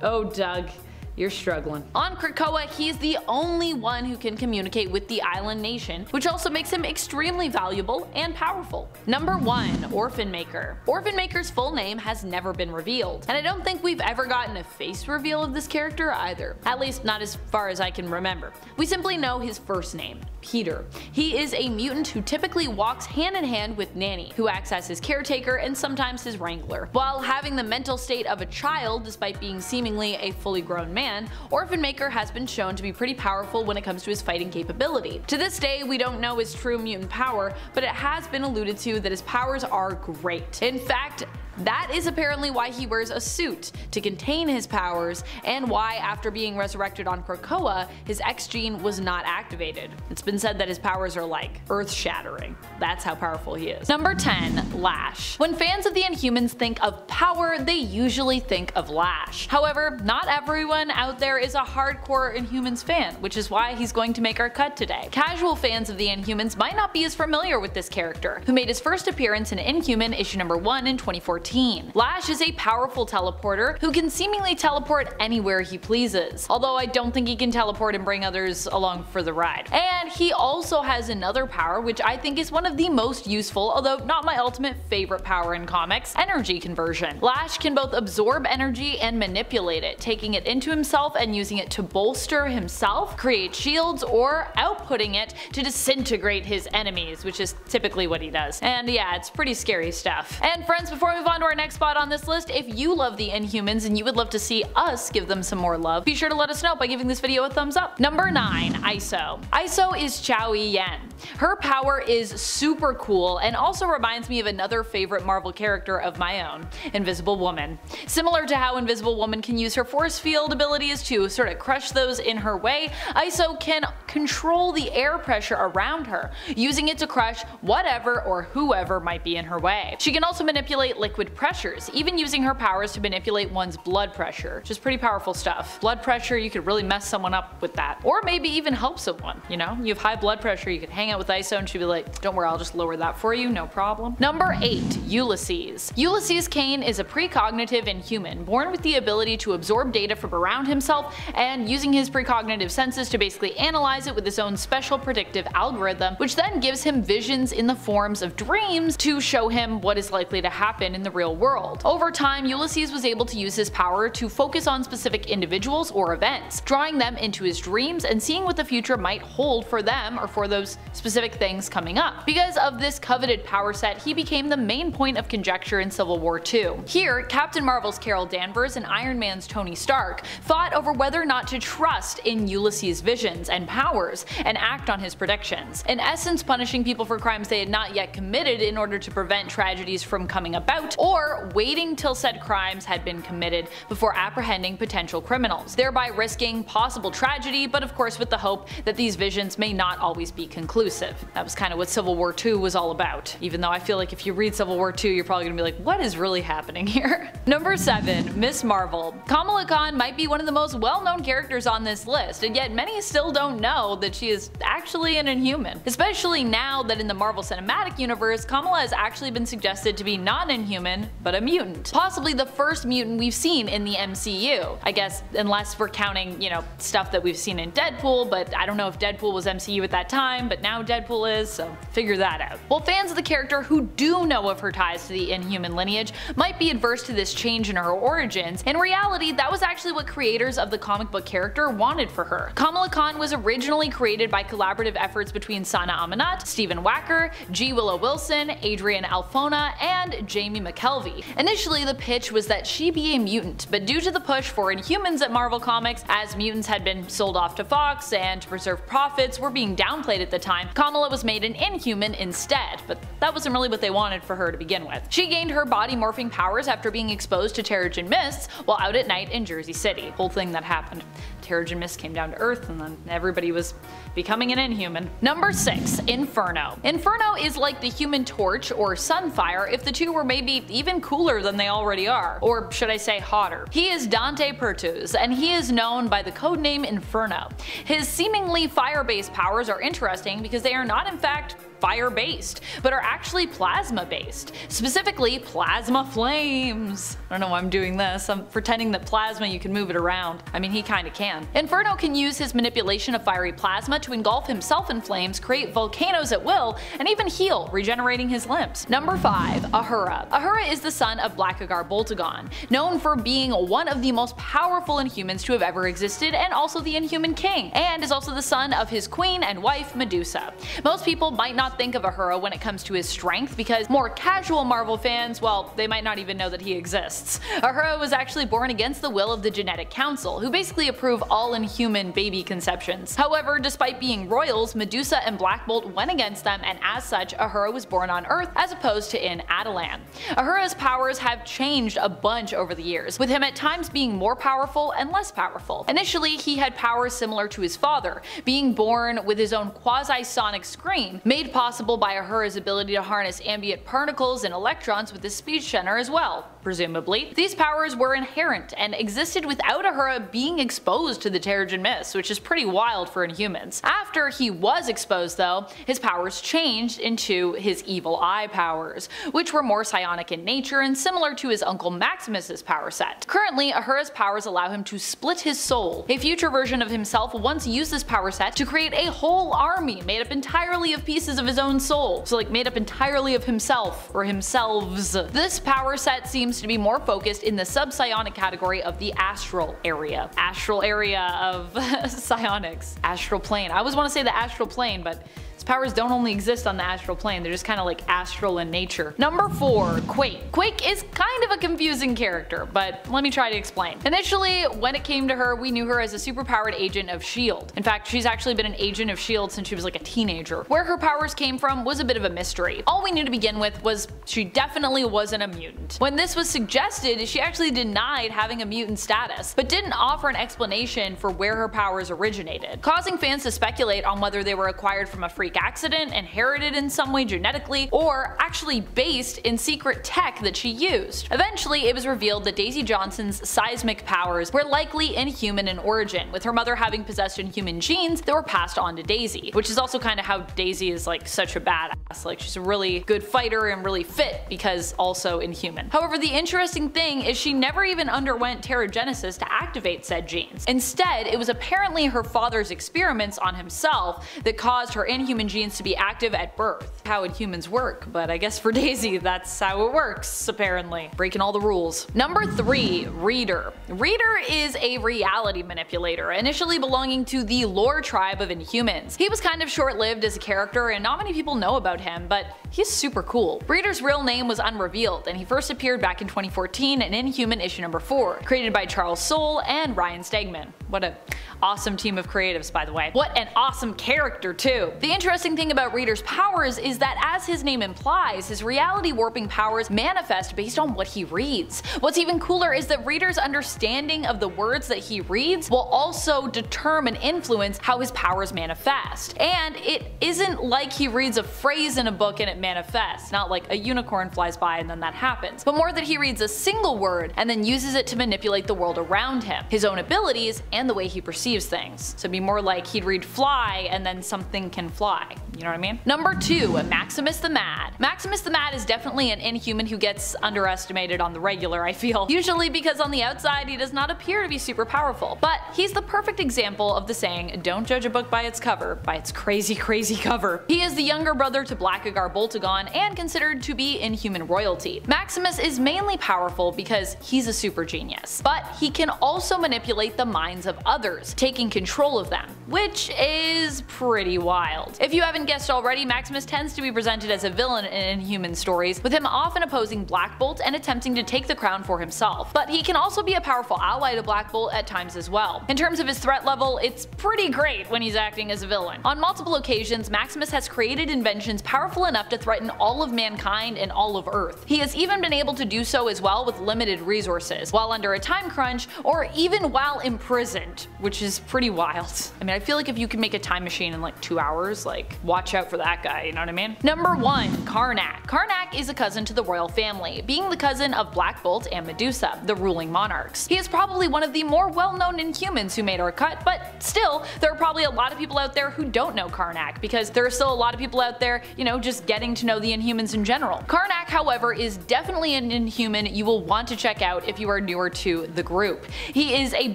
Speaker 3: oh Doug, you're struggling. On Krakoa, he's the only one who can communicate with the island nation, which also makes him extremely valuable and powerful. Number 1. Orphan Maker. Orphan Maker's full name has never been revealed, and I don't think we've ever gotten a face reveal of this character either, at least not as far as I can remember. We simply know his first name, Peter. He is a mutant who typically walks hand in hand with Nanny, who acts as his caretaker and sometimes his wrangler. While having the mental state of a child despite being seemingly a fully grown man, Orphan Maker has been shown to be pretty powerful when it comes to his fighting capability. To this day, we don't know his true mutant power, but it has been alluded to that his powers are great. In fact, that is apparently why he wears a suit, to contain his powers, and why after being resurrected on Krakoa, his X gene was not activated. It's been said that his powers are like earth-shattering. That's how powerful he is. Number 10. Lash. When fans of the Inhumans think of power, they usually think of Lash. However, not everyone out there is a hardcore Inhumans fan, which is why he's going to make our cut today. Casual fans of the Inhumans might not be as familiar with this character, who made his first appearance in Inhuman issue number 1 in 2014. Lash is a powerful teleporter who can seemingly teleport anywhere he pleases, although I don't think he can teleport and bring others along for the ride. And he also has another power which I think is one of the most useful, although not my ultimate favorite power in comics: energy conversion. Lash can both absorb energy and manipulate it, taking it into himself and using it to bolster himself, create shields, or outputting it to disintegrate his enemies, which is typically what he does. And yeah, it's pretty scary stuff. And friends, before we move on to our next spot on this list, if you love the Inhumans and you would love to see us give them some more love, be sure to let us know by giving this video a thumbs up. Number 9. ISO. ISO is Chow Yen. Her power is super cool and also reminds me of another favorite Marvel character of my own, Invisible Woman. Similar to how Invisible Woman can use her force field abilities to sort of crush those in her way, ISO can control the air pressure around her, using it to crush whatever or whoever might be in her way. She can also manipulate liquid pressures, even using her powers to manipulate one's blood pressure, which is pretty powerful stuff. Blood pressure, you could really mess someone up with that. Or maybe even help someone, you know? You have high blood pressure, you could hang out with ISO and she'd be like, don't worry, I'll just lower that for you, no problem. Number 8. Ulysses. Ulysses Kane is a precognitive Inhuman, born with the ability to absorb data from around himself and using his precognitive senses to basically analyze it with his own special predictive algorithm, which then gives him visions in the forms of dreams to show him what is likely to happen in the real world. Over time, Ulysses was able to use his power to focus on specific individuals or events, drawing them into his dreams and seeing what the future might hold for them or for those specific things coming up. Because of this coveted power set, he became the main point of conjecture in Civil War II. Here, Captain Marvel's Carol Danvers and Iron Man's Tony Stark fought over whether or not to trust in Ulysses' visions and powers and act on his predictions, in essence punishing people for crimes they had not yet committed in order to prevent tragedies from coming about, or waiting till said crimes had been committed before apprehending potential criminals, thereby risking possible tragedy, but of course with the hope that these visions may not always be conclusive. That was kind of what Civil War II was all about, even though I feel like if you read Civil War II you're probably gonna be like, what is really happening here? Number 7. Miss Marvel. Kamala Khan might be one of the most well-known characters on this list, and yet many still don't know that she is actually an Inhuman. Especially now that in the Marvel Cinematic Universe, Kamala has actually been suggested to be not an Inhuman, but a mutant. Possibly the first mutant we've seen in the MCU. I guess, unless we're counting, you know, stuff that we've seen in Deadpool, but I don't know if Deadpool was MCU at that time, but now Deadpool is, so figure that out. While fans of the character who do know of her ties to the Inhuman lineage might be adverse to this change in her origins, in reality that was actually what creators of the comic book character wanted for her. Kamala Khan was originally created by collaborative efforts between Sana Amanat, Stephen Wacker, G. Willow Wilson, Adrian Alfona, and Jamie McKelvey. Initially the pitch was that she be a mutant, but due to the push for Inhumans at Marvel Comics, as mutants had been sold off to Fox and to preserve profits were being downplayed at the time, Kamala was made an Inhuman instead, but that wasn't really what they wanted for her to begin with. She gained her body morphing powers after being exposed to Terrigen Mists while out at night in Jersey City. Whole thing that happened. Terrigen Mist came down to Earth and then everybody was becoming an Inhuman. Number 6. Inferno. Inferno is like the Human Torch or Sunfire if the two were maybe even cooler than they already are. Or should I say hotter. He is Dante Pertuz, and he is known by the codename Inferno. His seemingly fire-based powers are interesting because they are not in fact fire-based, but are actually plasma-based. Specifically, plasma flames. I don't know why I'm doing this. I'm pretending that plasma you can move it around. I mean, he kinda can. Inferno can use his manipulation of fiery plasma to engulf himself in flames, create volcanoes at will, and even heal, regenerating his limbs. Number 5. Ahura. Ahura is the son of Blackagar Boltagon, known for being one of the most powerful Inhumans to have ever existed and also the Inhuman King, and is also the son of his queen and wife Medusa. Most people might not think of Ahura when it comes to his strength because more casual Marvel fans, well, they might not even know that he exists. Ahura was actually born against the will of the Genetic Council, who basically approve all Inhuman baby conceptions. However, despite being royals, Medusa and Black Bolt went against them, and as such, Ahura was born on Earth as opposed to in Atalan. Ahura's powers have changed a bunch over the years, with him at times being more powerful and less powerful. Initially, he had powers similar to his father, being born with his own quasi-sonic scream, made possible by Ahura's ability to harness ambient particles and electrons with his speech center as well, presumably. These powers were inherent and existed without Ahura being exposed to the Terrigen Mists, which is pretty wild for Inhumans. After he was exposed though, his powers changed into his evil eye powers, which were more psionic in nature and similar to his uncle Maximus's power set. Currently, Ahura's powers allow him to split his soul. A future version of himself once used this power set to create a whole army made up entirely of pieces of his own soul, so like made up entirely of himself or himselves. This power set seems to be more focused in the sub-psionic category of the astral area. Astral area of psionics. Astral plane. I always want to say the astral plane, but his powers don't only exist on the astral plane, they're just kind of like astral in nature. Number 4. Quake. Quake is kind of a confusing character, but let me try to explain. Initially, when it came to her, we knew her as a superpowered agent of S.H.I.E.L.D. In fact, she's actually been an agent of S.H.I.E.L.D. since she was like a teenager. Where her powers came from was a bit of a mystery. All we knew to begin with was she definitely wasn't a mutant. When this was suggested, she actually denied having a mutant status, but didn't offer an explanation for where her powers originated, causing fans to speculate on whether they were acquired from a freak accident, inherited in some way genetically, or actually based in secret tech that she used. Eventually, it was revealed that Daisy Johnson's seismic powers were likely Inhuman in origin, with her mother having possessed Inhuman genes that were passed on to Daisy, which is also kind of how Daisy is like such a badass. Like she's a really good fighter and really fit because also Inhuman. However, the interesting thing is she never even underwent Terrigenesis to activate said genes. Instead, it was apparently her father's experiments on himself that caused her Inhuman human genes to be active at birth. How would humans work? But I guess for Daisy, that's how it works, apparently. Breaking all the rules. Number 3, Reader. Reader is a reality manipulator, initially belonging to the lore tribe of Inhumans. He was kind of short-lived as a character and not many people know about him, but he's super cool. Reader's real name was unrevealed, and he first appeared back in 2014 in Inhuman issue number 4, created by Charles Soule and Ryan Stegman. What a awesome team of creatives, by the way. What an awesome character too. The interesting thing about Reader's powers is that, as his name implies, his reality warping powers manifest based on what he reads. What's even cooler is that Reader's understanding of the words that he reads will also determine and influence how his powers manifest. And it isn't like he reads a phrase in a book and it manifests, not like a unicorn flies by and then that happens, but more that he reads a single word and then uses it to manipulate the world around him, his own abilities, and the way he perceives things. So it'd be more like he'd read fly and then something can fly. You know what I mean? Number 2, Maximus the Mad. Maximus the Mad is definitely an Inhuman who gets underestimated on the regular, I feel. Usually because on the outside he does not appear to be super powerful. But he's the perfect example of the saying, don't judge a book by its cover, by its crazy cover. He is the younger brother to Blackagar Boltagon and considered to be Inhuman royalty. Maximus is mainly powerful because he's a super genius, but he can also manipulate the minds of others, taking control of them, which is pretty wild. If you haven't guessed already, Maximus tends to be presented as a villain in Inhuman stories, with him often opposing Black Bolt and attempting to take the crown for himself. But he can also be a powerful ally to Black Bolt at times as well. In terms of his threat level, it's pretty great when he's acting as a villain. On multiple occasions, Maximus has created inventions powerful enough to threaten all of mankind and all of Earth. He has even been able to do so as well with limited resources, while under a time crunch, or even while imprisoned, which is pretty wild. I mean, I feel like if you can make a time machine in like 2 hours, like, watch out for that guy, you know what I mean? Number 1, Karnak. Karnak is a cousin to the royal family, being the cousin of Black Bolt and Medusa, the ruling monarchs. He is probably one of the more well-known Inhumans who made our cut, but still, there are probably a lot of people out there who don't know Karnak, because there are still a lot of people out there, you know, just getting to know the Inhumans in general. Karnak, however, is definitely an Inhuman you will want to check out if you are newer to the group. He is a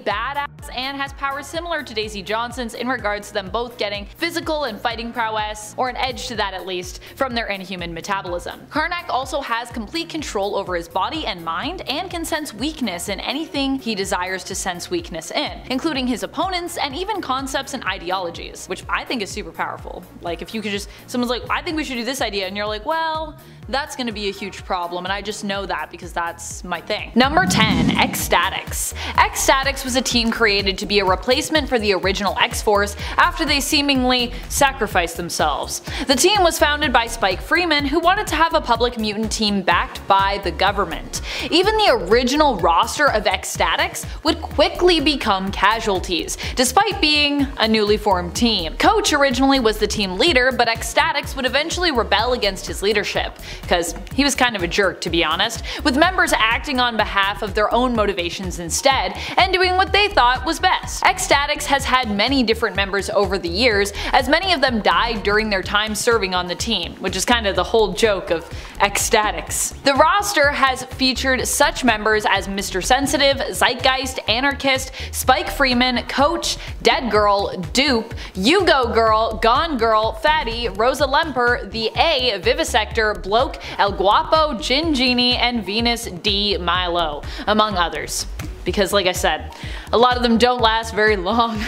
Speaker 3: badass and has powers similar to Daisy Johnson's in regards to them both getting physical and fighting prowess, or an edge to that at least, from their Inhuman metabolism. Karnak also has complete control over his body and mind, and can sense weakness in anything he desires to sense weakness in, including his opponents and even concepts and ideologies, which I think is super powerful. Like, if you could just, someone's like, I think we should do this idea, and you're like, well, that's gonna be a huge problem, and I just know that because that's my thing. Number 10, X-Statix. X-Statix was a team created to be a replacement for the original X-Force after they seemingly sacrificed themselves. The team was founded by Spike Freeman, who wanted to have a public mutant team backed by the government. Even the original roster of X-Statix would quickly become casualties, despite being a newly formed team. Coach originally was the team leader, but X-Statix would eventually rebel against his leadership, because he was kind of a jerk, to be honest, with members acting on behalf of their own motivations instead, and doing what they thought was best. X-Statix has had many different members over the years, as many of them died during their time serving on the team, which is kind of the whole joke of X-Statix. The roster has featured such members as Mr. Sensitive, Zeitgeist, Anarchist, Spike Freeman, Coach, Dead Girl, Dupe, You Go Girl, Gone Girl, Fatty, Rosa Lemper, The A, Vivisector, Bloke, El Guapo, Gin Genie, and Venus D. Milo, among others. Because like I said, a lot of them don't last very long.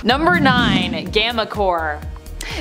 Speaker 3: Number 9, Gamma Core.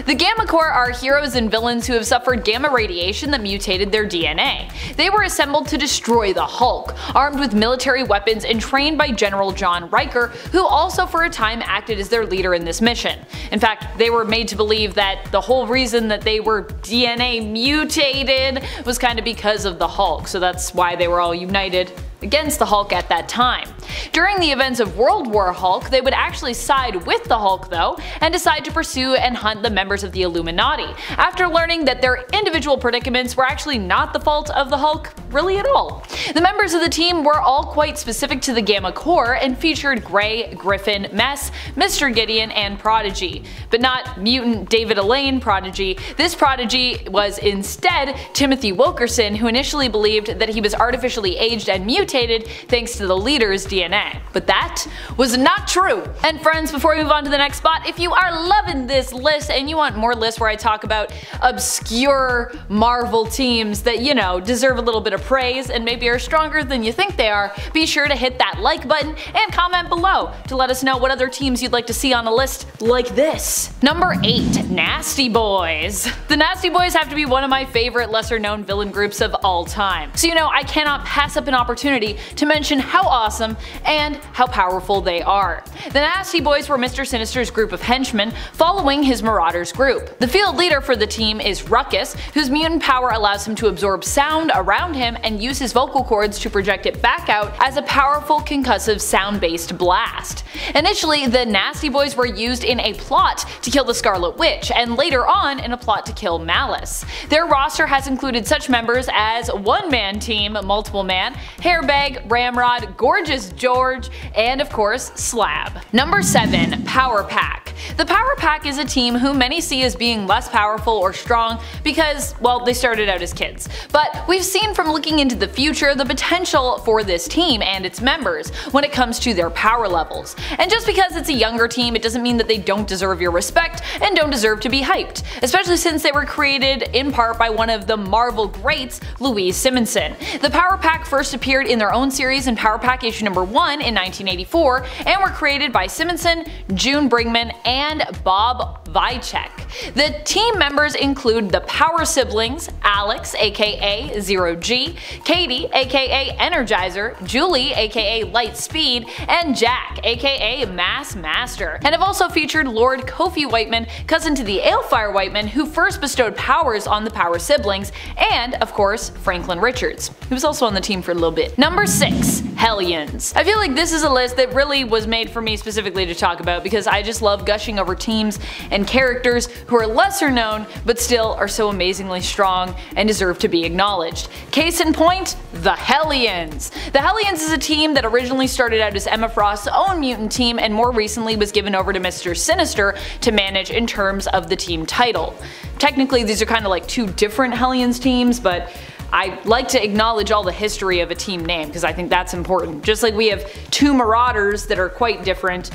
Speaker 3: The Gamma Core are heroes and villains who have suffered gamma radiation that mutated their DNA. They were assembled to destroy the Hulk, armed with military weapons and trained by General John Riker, who also for a time acted as their leader in this mission. In fact, they were made to believe that the whole reason that they were DNA mutated was kind of because of the Hulk, so that's why they were all united against the Hulk at that time. During the events of World War Hulk, they would actually side with the Hulk though, and decide to pursue and hunt the members of the Illuminati, after learning that their individual predicaments were actually not the fault of the Hulk really at all. The members of the team were all quite specific to the Gamma Core and featured Grey, Griffin, Mess, Mr. Gideon, and Prodigy, but not mutant David Elaine Prodigy. This Prodigy was instead Timothy Wilkerson, who initially believed that he was artificially aged and mutated mutated thanks to the leader's DNA. But that was not true. And friends, before we move on to the next spot, if you are loving this list and you want more lists where I talk about obscure Marvel teams that, you know, deserve a little bit of praise and maybe are stronger than you think they are, be sure to hit that like button and comment below to let us know what other teams you'd like to see on a list like this. Number 8. Nasty Boys. The Nasty Boys have to be one of my favorite lesser known villain groups of all time. So you know, I cannot pass up an opportunity to mention how awesome and how powerful they are. The Nasty Boys were Mr. Sinister's group of henchmen following his Marauders group. The field leader for the team is Ruckus, whose mutant power allows him to absorb sound around him and use his vocal cords to project it back out as a powerful concussive sound-based blast. Initially, the Nasty Boys were used in a plot to kill the Scarlet Witch, and later on in a plot to kill Malice. Their roster has included such members as One Man Team, Multiple Man, Hairbag, Ramrod, Gorgeous George, and of course Slab. Number 7. Power Pack. The Power Pack is a team who many see as being less powerful or strong because, well, they started out as kids. But we've seen from looking into the future the potential for this team and its members when it comes to their power levels. And just because it's a younger team, it doesn't mean that they don't deserve your respect and don't deserve to be hyped, especially since they were created in part by one of the Marvel greats, Louise Simonson. The Power Pack first appeared in their own series in Power Pack issue number 1 in 1984 and were created by Simonson, June Brigman, and Bob Vychek. The team members include the Power Siblings, Alex aka Zero G, Katie aka Energizer, Julie aka Light Speed, and Jack aka Mass Master, and have also featured Lord Kofi Whiteman, cousin to the Alefire Whiteman, who first bestowed powers on the Power Siblings, and of course Franklin Richards, who was also on the team for a little bit. Number 6. Hellions. I feel like this is a list that really was made for me specifically to talk about because I just love gushing over teams and characters who are lesser known but still are so amazingly strong and deserve to be acknowledged. Case in point, the Hellions. The Hellions is a team that originally started out as Emma Frost's own mutant team and more recently was given over to Mr. Sinister to manage in terms of the team title. Technically these are kind of like two different Hellions teams, but I like to acknowledge all the history of a team name because I think that's important. Just like we have two Marauders that are quite different,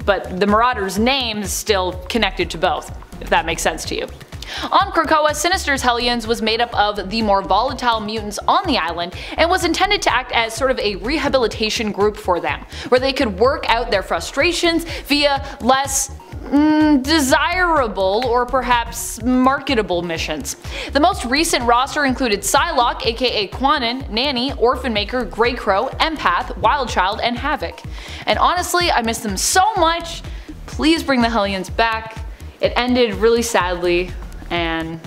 Speaker 3: but the Marauders' name is still connected to both, if that makes sense to you. On Krakoa, Sinister's Hellions was made up of the more volatile mutants on the island and was intended to act as sort of a rehabilitation group for them, where they could work out their frustrations via less desirable or perhaps marketable missions. The most recent roster included Psylock aka Quanon, Nanny, Orphan Maker, Grey Crow, Empath, Wildchild, and Havoc. And honestly, I miss them so much. Please bring the Hellions back. It ended really sadly and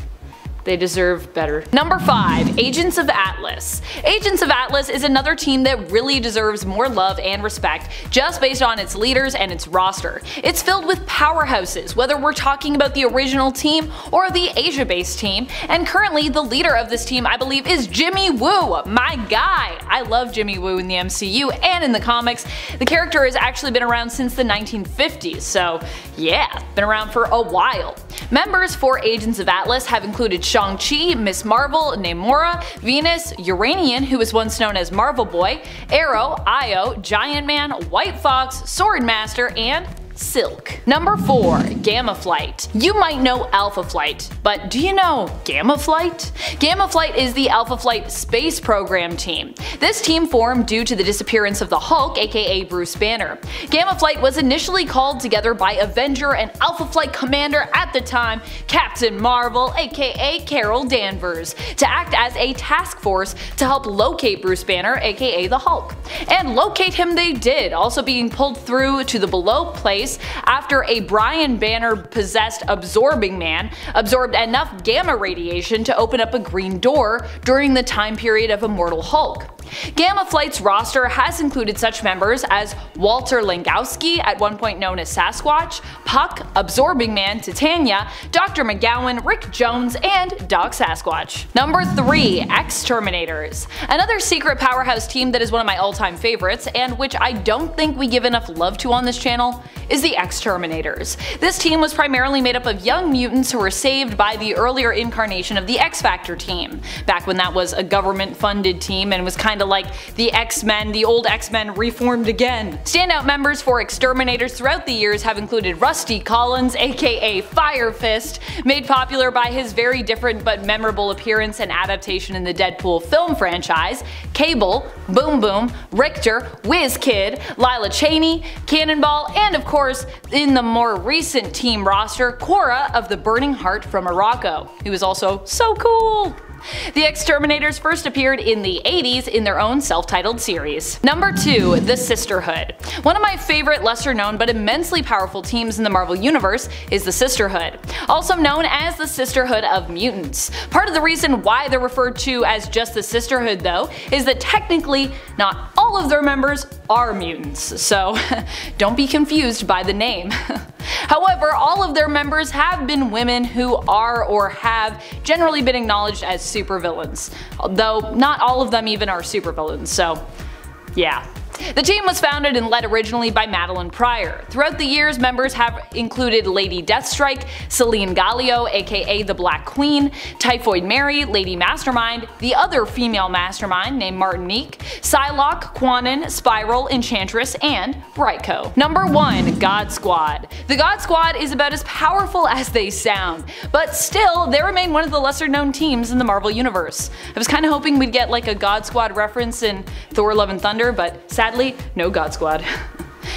Speaker 3: they deserve better. Number 5. Agents of Atlas. Agents of Atlas is another team that really deserves more love and respect just based on its leaders and its roster. It's filled with powerhouses, whether we're talking about the original team or the Asia-based team, and currently the leader of this team I believe is Jimmy Woo, my guy! I love Jimmy Woo in the MCU and in the comics. The character has actually been around since the 1950s, so yeah, been around for a while. Members for Agents of Atlas have included Shang-Chi, Miss Marvel, Namora, Venus, Uranian, who was once known as Marvel Boy, Arrow, Io, Giant Man, White Fox, Swordmaster, and Silk. Number 4. Gamma Flight. You might know Alpha Flight, but do you know Gamma Flight? Gamma Flight is the Alpha Flight space program team. This team formed due to the disappearance of the Hulk, aka Bruce Banner. Gamma Flight was initially called together by Avenger and Alpha Flight commander at the time, Captain Marvel, aka Carol Danvers, to act as a task force to help locate Bruce Banner, aka the Hulk. And locate him they did, also being pulled through to the below place after a Brian Banner possessed absorbing man absorbed enough gamma radiation to open up a green door during the time period of Immortal Hulk. Gamma Flight's roster has included such members as Walter Langowski, at one point known as Sasquatch, Puck, Absorbing Man, Titania, Dr. McGowan, Rick Jones, and Doc Sasquatch. Number 3. Exterminators. Another secret powerhouse team that is one of my all-time favorites, and which I don't think we give enough love to on this channel, is the Exterminators. This team was primarily made up of young mutants who were saved by the earlier incarnation of the X-Factor team, back when that was a government-funded team and was kind kinda like the X-Men, the old X-Men reformed again. Standout members for Exterminators throughout the years have included Rusty Collins, aka Fire Fist, made popular by his very different but memorable appearance and adaptation in the Deadpool film franchise, Cable, Boom Boom, Richter, Whiz Kid, Lila Cheney, Cannonball, and of course, in the more recent team roster, Cora of the Burning Heart from Morocco, who was also so cool. The Exterminators first appeared in the 80s in their own self-titled series. Number 2. The Sisterhood. One of my favorite lesser known but immensely powerful teams in the Marvel Universe is the Sisterhood, also known as the Sisterhood of Mutants. Part of the reason why they're referred to as just the Sisterhood though, is that technically not all of their members are mutants, so don't be confused by the name. However, all of their members have been women who are or have generally been acknowledged as supervillains, though not all of them even are supervillains, so yeah. The team was founded and led originally by Madeline Pryor. Throughout the years, members have included Lady Deathstrike, Celine Gallio aka the Black Queen, Typhoid Mary, Lady Mastermind, the other female mastermind named Martinique, Psylock, Quanon, Spiral, Enchantress, and Brightco. Number 1. God Squad. The God Squad is about as powerful as they sound, but still they remain one of the lesser known teams in the Marvel Universe. I was kinda hoping we'd get like a God Squad reference in Thor Love and Thunder, but sadly, no God Squad.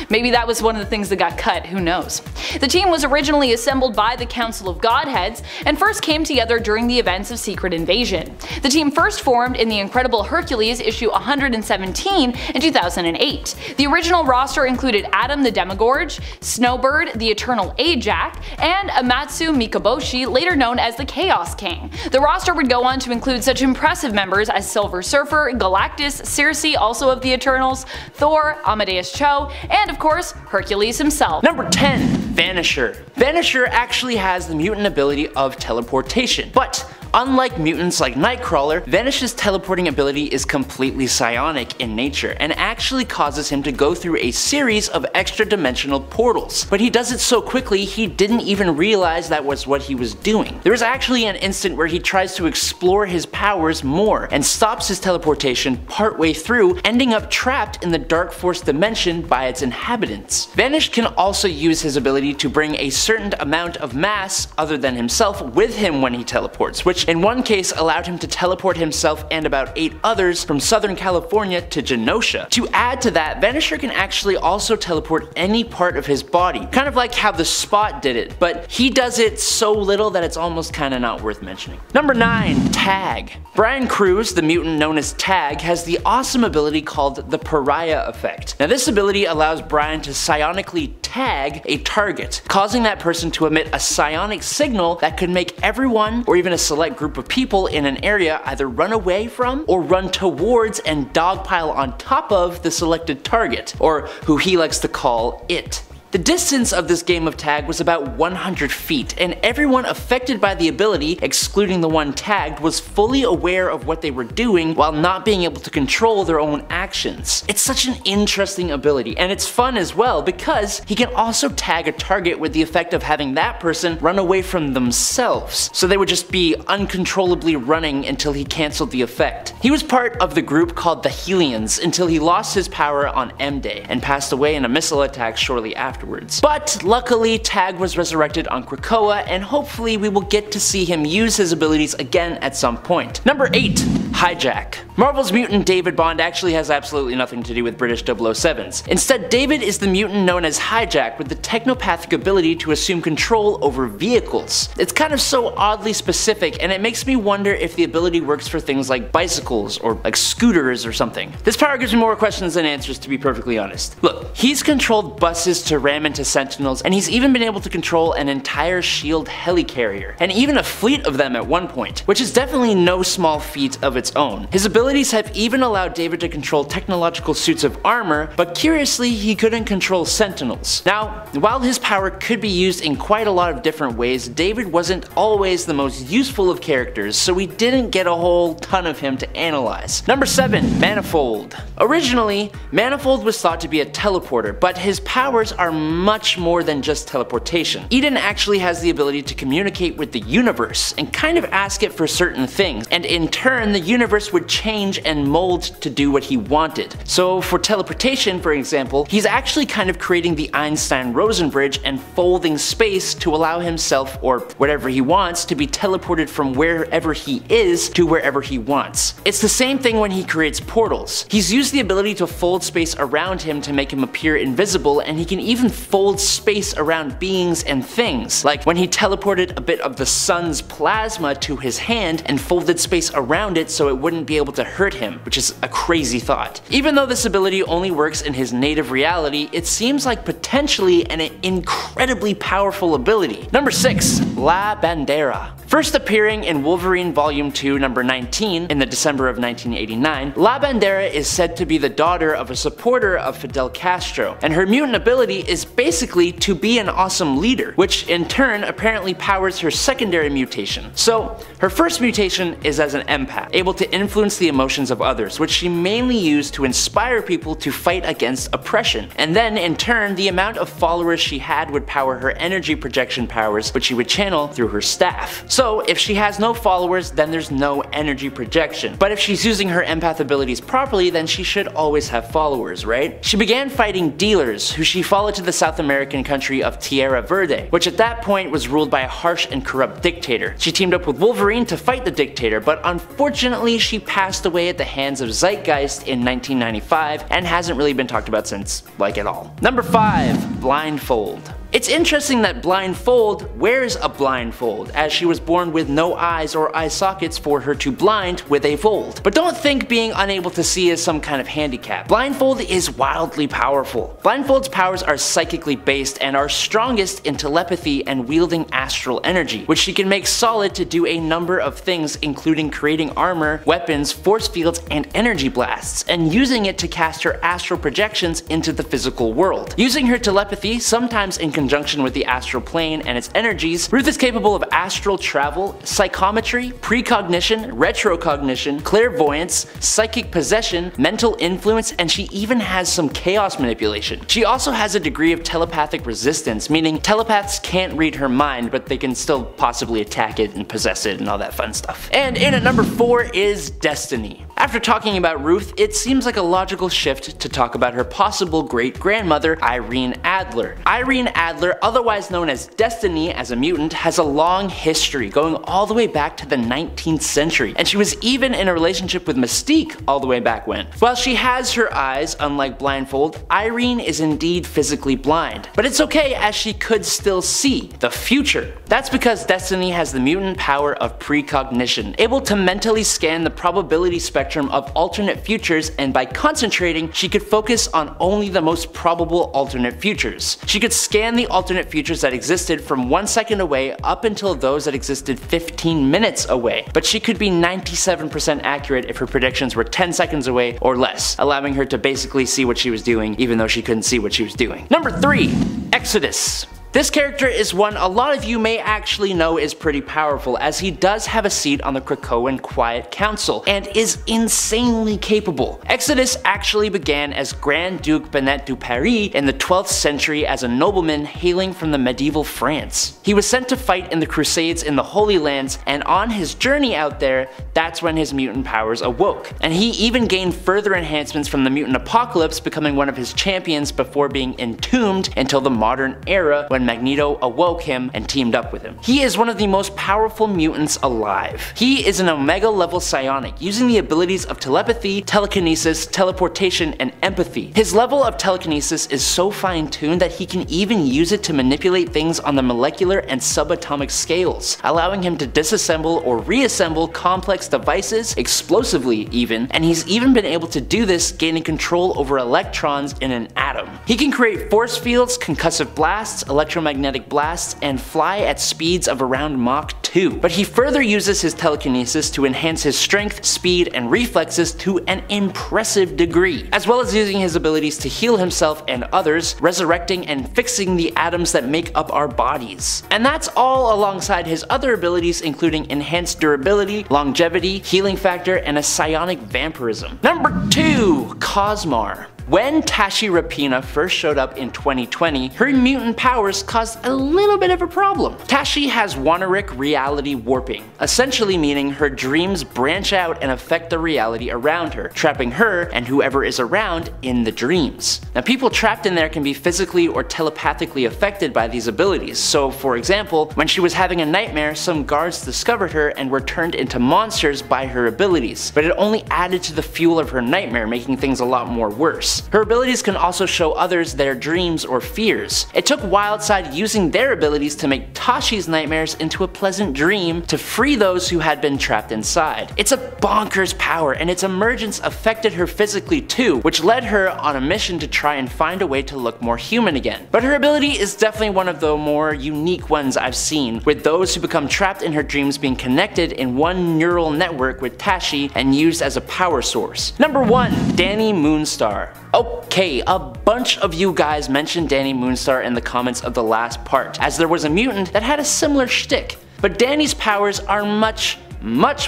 Speaker 3: Maybe that was one of the things that got cut, who knows. The team was originally assembled by the Council of Godheads and first came together during the events of Secret Invasion. The team first formed in the Incredible Hercules issue 117 in 2008. The original roster included Adam the Demogorge, Snowbird, the Eternal Ajax, and Amatsu Mikaboshi, later known as the Chaos King. The roster would go on to include such impressive members as Silver Surfer, Galactus, Circe, also of the Eternals, Thor, Amadeus Cho, and of course, Hercules himself.
Speaker 2: Number 10. Vanisher. Vanisher actually has the mutant ability of teleportation, but unlike mutants like Nightcrawler, Vanish's teleporting ability is completely psionic in nature and actually causes him to go through a series of extra-dimensional portals. But he does it so quickly he didn't even realize that was what he was doing. There is actually an instant where he tries to explore his powers more and stops his teleportation partway through, ending up trapped in the Dark Force dimension by its inhabitants. Vanish can also use his ability to bring a certain amount of mass other than himself with him when he teleports, which in one case allowed him to teleport himself and about 8 others from Southern California to Genosha. To add to that, Vanisher can actually also teleport any part of his body, kind of like how the Spot did it, but he does it so little that it's almost kinda not worth mentioning. Number 9. Tag. Brian Cruz, the mutant known as Tag, has the awesome ability called the Pariah Effect. Now this ability allows Brian to psionically tag a target, causing that person to emit a psionic signal that could make everyone, or even a select group of people in an area, either run away from or run towards and dogpile on top of the selected target, or who he likes to call it. The distance of this game of tag was about 100 feet, and everyone affected by the ability, excluding the one tagged, was fully aware of what they were doing while not being able to control their own actions. It's such an interesting ability, and it's fun as well because he can also tag a target with the effect of having that person run away from themselves, so they would just be uncontrollably running until he cancelled the effect. He was part of the group called the Helians until he lost his power on M-Day and passed away in a missile attack shortly afterwards. But luckily, Tag was resurrected on Krakoa, and hopefully we will get to see him use his abilities again at some point. Number 8. Hijack. Marvel's mutant David Bond actually has absolutely nothing to do with British 007s. Instead, David is the mutant known as Hijack with the technopathic ability to assume control over vehicles. It's kind of so oddly specific, and it makes me wonder if the ability works for things like bicycles or like scooters or something. This power gives me more questions than answers, to be perfectly honest. Look, he's controlled buses to ram into Sentinels, and he's even been able to control an entire SHIELD helicarrier, and even a fleet of them at one point, which is definitely no small feat of its own. His abilities have even allowed David to control technological suits of armor, but curiously he couldn't control Sentinels. Now, while his power could be used in quite a lot of different ways, David wasn't always the most useful of characters, so we didn't get a whole ton of him to analyze. Number 7. Manifold. Originally, Manifold was thought to be a teleporter, but his powers are much more than just teleportation. Eden actually has the ability to communicate with the universe and kind of ask it for certain things, and in turn the universe would change change and mold to do what he wanted. So for teleportation, for example, he's actually kind of creating the Einstein-Rosen bridge and folding space to allow himself, or whatever he wants, to be teleported from wherever he is to wherever he wants. It's the same thing when he creates portals. He's used the ability to fold space around him to make him appear invisible, and he can even fold space around beings and things, like when he teleported a bit of the sun's plasma to his hand and folded space around it so it wouldn't be able to hurt him, which is a crazy thought. Even though this ability only works in his native reality, it seems like potentially an incredibly powerful ability. Number 6. La Bandera. First appearing in Wolverine Volume 2 number 19 in the December of 1989, La Bandera is said to be the daughter of a supporter of Fidel Castro, and her mutant ability is basically to be an awesome leader, which in turn apparently powers her secondary mutation. So her first mutation is as an empath, able to influence the emotions of others, which she mainly used to inspire people to fight against oppression, and then in turn the amount of followers she had would power her energy projection powers, which she would channel through her staff. So if she has no followers, then there's no energy projection. But if she's using her empath abilities properly, then she should always have followers, right? She began fighting dealers, who she followed to the South American country of Tierra Verde, which at that point was ruled by a harsh and corrupt dictator. She teamed up with Wolverine to fight the dictator, but unfortunately she passed away at the hands of Zeitgeist in 1995 and hasn't really been talked about since, like, at all. Number 5. Blindfold. It's interesting that Blindfold wears a blindfold, as she was born with no eyes or eye sockets for her to blind with a fold. But don't think being unable to see is some kind of handicap. Blindfold is wildly powerful. Blindfold's powers are psychically based and are strongest in telepathy and wielding astral energy, which she can make solid to do a number of things, including creating armor, weapons, force fields, and energy blasts, and using it to cast her astral projections into the physical world. Using her telepathy, sometimes in conjunction with the astral plane and its energies, Ruth is capable of astral travel, psychometry, precognition, retrocognition, clairvoyance, psychic possession, mental influence, and she even has some chaos manipulation. She also has a degree of telepathic resistance, meaning telepaths can't read her mind, but they can still possibly attack it and possess it and all that fun stuff. And in at number 4 is Destiny. After talking about Ruth, it seems like a logical shift to talk about her possible great-grandmother, Irene Adler. Irene Adler, otherwise known as Destiny as a mutant, has a long history going all the way back to the 19th century, and she was even in a relationship with Mystique all the way back when. While she has her eyes, unlike Blindfold, Irene is indeed physically blind. But it's okay, as she could still see the future. That's because Destiny has the mutant power of precognition, able to mentally scan the probability spectrum of alternate futures, and by concentrating, she could focus on only the most probable alternate futures. She could scan the alternate futures that existed from 1 second away up until those that existed 15 minutes away, but she could be 97% accurate if her predictions were 10 seconds away or less, allowing her to basically see what she was doing even though she couldn't see what she was doing. Number 3. Exodus. This character is one a lot of you may actually know is pretty powerful, as he does have a seat on the Krakoan Quiet Council and is insanely capable. Exodus actually began as Grand Duke Benet du Paris in the 12th century as a nobleman hailing from the medieval France. He was sent to fight in the Crusades in the Holy Lands, and on his journey out there, that's when his mutant powers awoke. And he even gained further enhancements from the mutant apocalypse, becoming one of his champions before being entombed until the modern era when Magneto awoke him and teamed up with him. He is one of the most powerful mutants alive. He is an Omega level psionic, using the abilities of telepathy, telekinesis, teleportation, and empathy. His level of telekinesis is so fine-tuned that he can even use it to manipulate things on the molecular and subatomic scales, allowing him to disassemble or reassemble complex devices, explosively even, and he's even been able to do this gaining control over electrons in an atom. He can create force fields, concussive blasts, electromagnetic blasts, and fly at speeds of around Mach 2. But he further uses his telekinesis to enhance his strength, speed, and reflexes to an impressive degree, as well as using his abilities to heal himself and others, resurrecting and fixing the atoms that make up our bodies. And that's all alongside his other abilities, including enhanced durability, longevity, healing factor, and a psionic vampirism. Number 2. Cosmar. When Tashi Rapina first showed up in 2020, her mutant powers caused a little bit of a problem. Tashi has Wanaric reality warping, essentially meaning her dreams branch out and affect the reality around her, trapping her and whoever is around in the dreams. Now, people trapped in there can be physically or telepathically affected by these abilities. So, for example, when she was having a nightmare, some guards discovered her and were turned into monsters by her abilities, but it only added to the fuel of her nightmare, making things a lot more worse. Her abilities can also show others their dreams or fears. It took Wildside using their abilities to make Tashi's nightmares into a pleasant dream to free those who had been trapped inside. It's a bonkers power, and its emergence affected her physically too, which led her on a mission to try and find a way to look more human again. But her ability is definitely one of the more unique ones I've seen, with those who become trapped in her dreams being connected in one neural network with Tashi and used as a power source. Number 1. Danny Moonstar. Okay, a bunch of you guys mentioned Danny Moonstar in the comments of the last part, as there was a mutant that had a similar shtick. But Danny's powers are much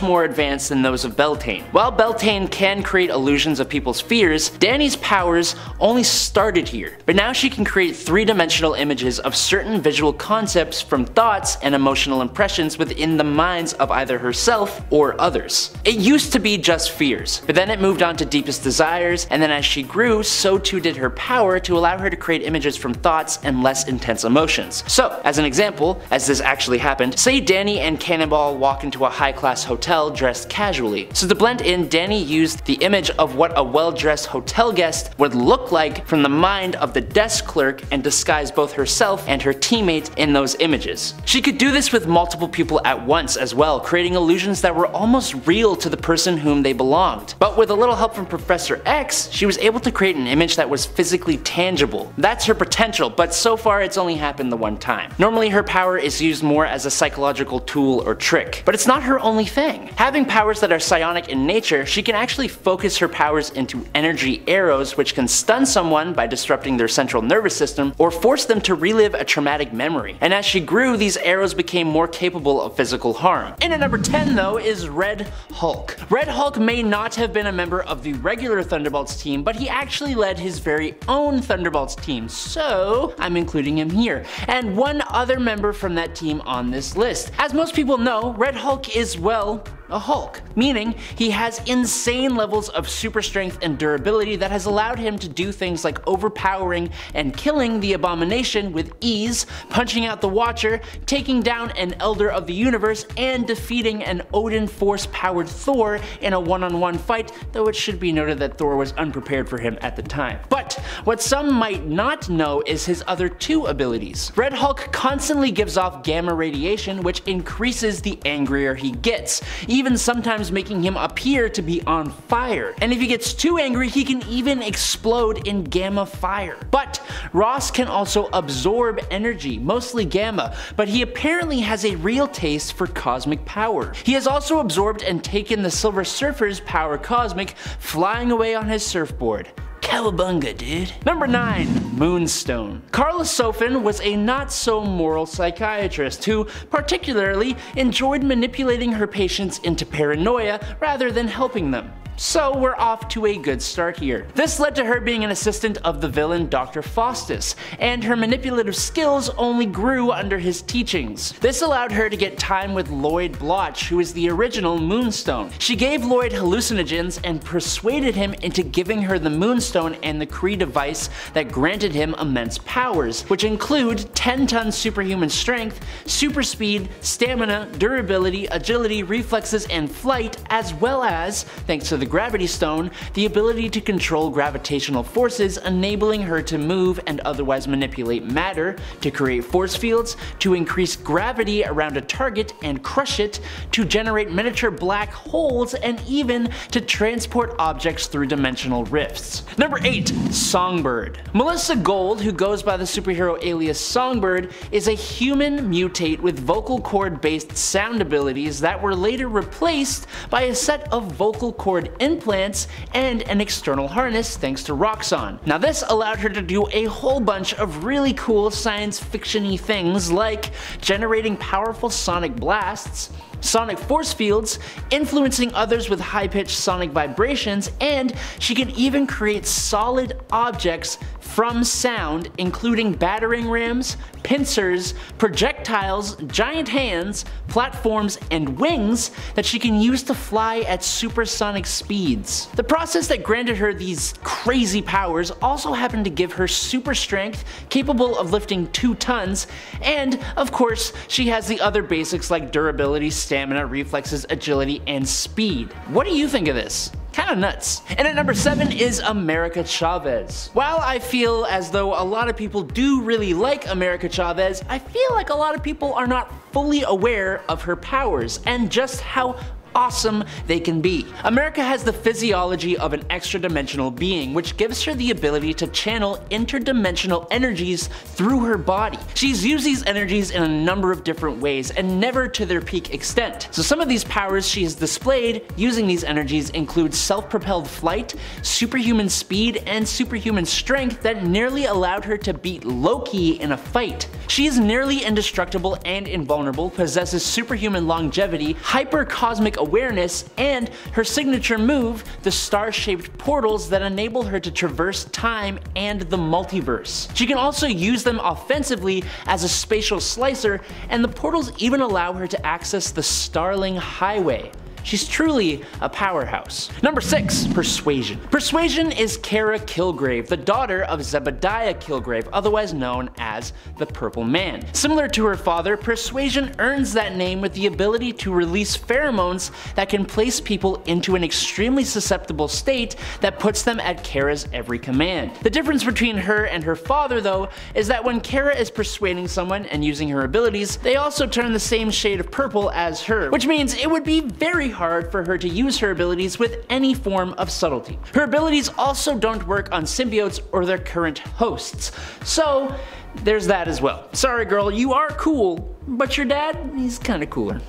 Speaker 2: more advanced than those of Beltane. While Beltane can create illusions of people's fears, Danny's powers only started here, but now she can create three-dimensional images of certain visual concepts from thoughts and emotional impressions within the minds of either herself or others. It used to be just fears, but then it moved on to deepest desires, and then as she grew, so too did her power to allow her to create images from thoughts and less intense emotions. So, as an example, as this actually happened, say Danny and Cannonball walk into a high-class hotel dressed casually. So to blend in, Danny used the image of what a well-dressed hotel guest would look like from the mind of the desk clerk and disguise both herself and her teammate in those images. She could do this with multiple people at once as well, creating illusions that were almost real to the person whom they belonged. But with a little help from Professor X, she was able to create an image that was physically tangible. That's her potential, but so far it's only happened the one time. Normally her power is used more as a psychological tool or trick, but it's not her only thing. Having powers that are psionic in nature, she can actually focus her powers into energy arrows, which can stun someone by disrupting their central nervous system or force them to relive a traumatic memory. And as she grew, these arrows became more capable of physical harm. In at number 10 though is Red Hulk. Red Hulk may not have been a member of the regular Thunderbolts team, but he actually led his very own Thunderbolts team, so I'm including him here. And one other member from that team on this list. As most people know, Red Hulk is, well, a Hulk, meaning he has insane levels of super strength and durability that has allowed him to do things like overpowering and killing the Abomination with ease, punching out the Watcher, taking down an Elder of the Universe, and defeating an Odin Force-powered Thor in a one-on-one fight, though it should be noted that Thor was unprepared for him at the time. But what some might not know is his other two abilities. Red Hulk constantly gives off gamma radiation, which increases the angrier he gets, even sometimes making him appear to be on fire. And if he gets too angry, he can even explode in gamma fire. But Ross can also absorb energy, mostly gamma, but he apparently has a real taste for cosmic power. He has also absorbed and taken the Silver Surfer's power cosmic, flying away on his surfboard. Cowabunga, dude. Number 9. Moonstone. Carla Sofin was a not-so-moral psychiatrist who particularly enjoyed manipulating her patients into paranoia rather than helping them. So we're off to a good start here. This led to her being an assistant of the villain Dr. Faustus, and her manipulative skills only grew under his teachings. This allowed her to get time with Lloyd Bloch, who is the original Moonstone. She gave Lloyd hallucinogens and persuaded him into giving her the Moonstone and the Kree device that granted him immense powers, which include 10-ton superhuman strength, super speed, stamina, durability, agility, reflexes, and flight, as well as, thanks to the Gravity Stone, the ability to control gravitational forces, enabling her to move and otherwise manipulate matter, to create force fields, to increase gravity around a target and crush it, to generate miniature black holes, and even to transport objects through dimensional rifts. Number 8. Songbird. Melissa Gold, who goes by the superhero alias Songbird, is a human mutate with vocal cord based sound abilities that were later replaced by a set of vocal cord implants and an external harness thanks to Roxxon. Now this allowed her to do a whole bunch of really cool science fiction-y things like generating powerful sonic blasts, sonic force fields, influencing others with high-pitched sonic vibrations, and she can even create solid objects from sound, including battering rams, pincers, projectiles, giant hands, platforms, and wings that she can use to fly at supersonic speeds. The process that granted her these crazy powers also happened to give her super strength, capable of lifting 2 tons, and of course, she has the other basics like durability, stamina, reflexes, agility, and speed. What do you think of this? Kinda nuts. And at number 7 is America Chavez. While I feel as though a lot of people do really like America Chavez, I feel like a lot of people are not fully aware of her powers and just how awesome they can be. America has the physiology of an extra-dimensional being, which gives her the ability to channel interdimensional energies through her body. She's used these energies in a number of different ways and never to their peak extent. So some of these powers she has displayed using these energies include self-propelled flight, superhuman speed, and superhuman strength that nearly allowed her to beat Loki in a fight. She is nearly indestructible and invulnerable, possesses superhuman longevity, hyper-cosmic awareness, and her signature move, the star-shaped portals that enable her to traverse time and the multiverse. She can also use them offensively as a spatial slicer, and the portals even allow her to access the Starling Highway. She's truly a powerhouse. Number 6, Persuasion. Persuasion is Kara Kilgrave, the daughter of Zebediah Kilgrave, otherwise known as the Purple Man. Similar to her father, Persuasion earns that name with the ability to release pheromones that can place people into an extremely susceptible state that puts them at Kara's every command. The difference between her and her father, though, is that when Kara is persuading someone and using her abilities, they also turn the same shade of purple as her, which means it would be very hard for her to use her abilities with any form of subtlety. Her abilities also don't work on symbiotes or their current hosts, so there's that as well. Sorry girl, you are cool, but your dad, he's kinda cooler.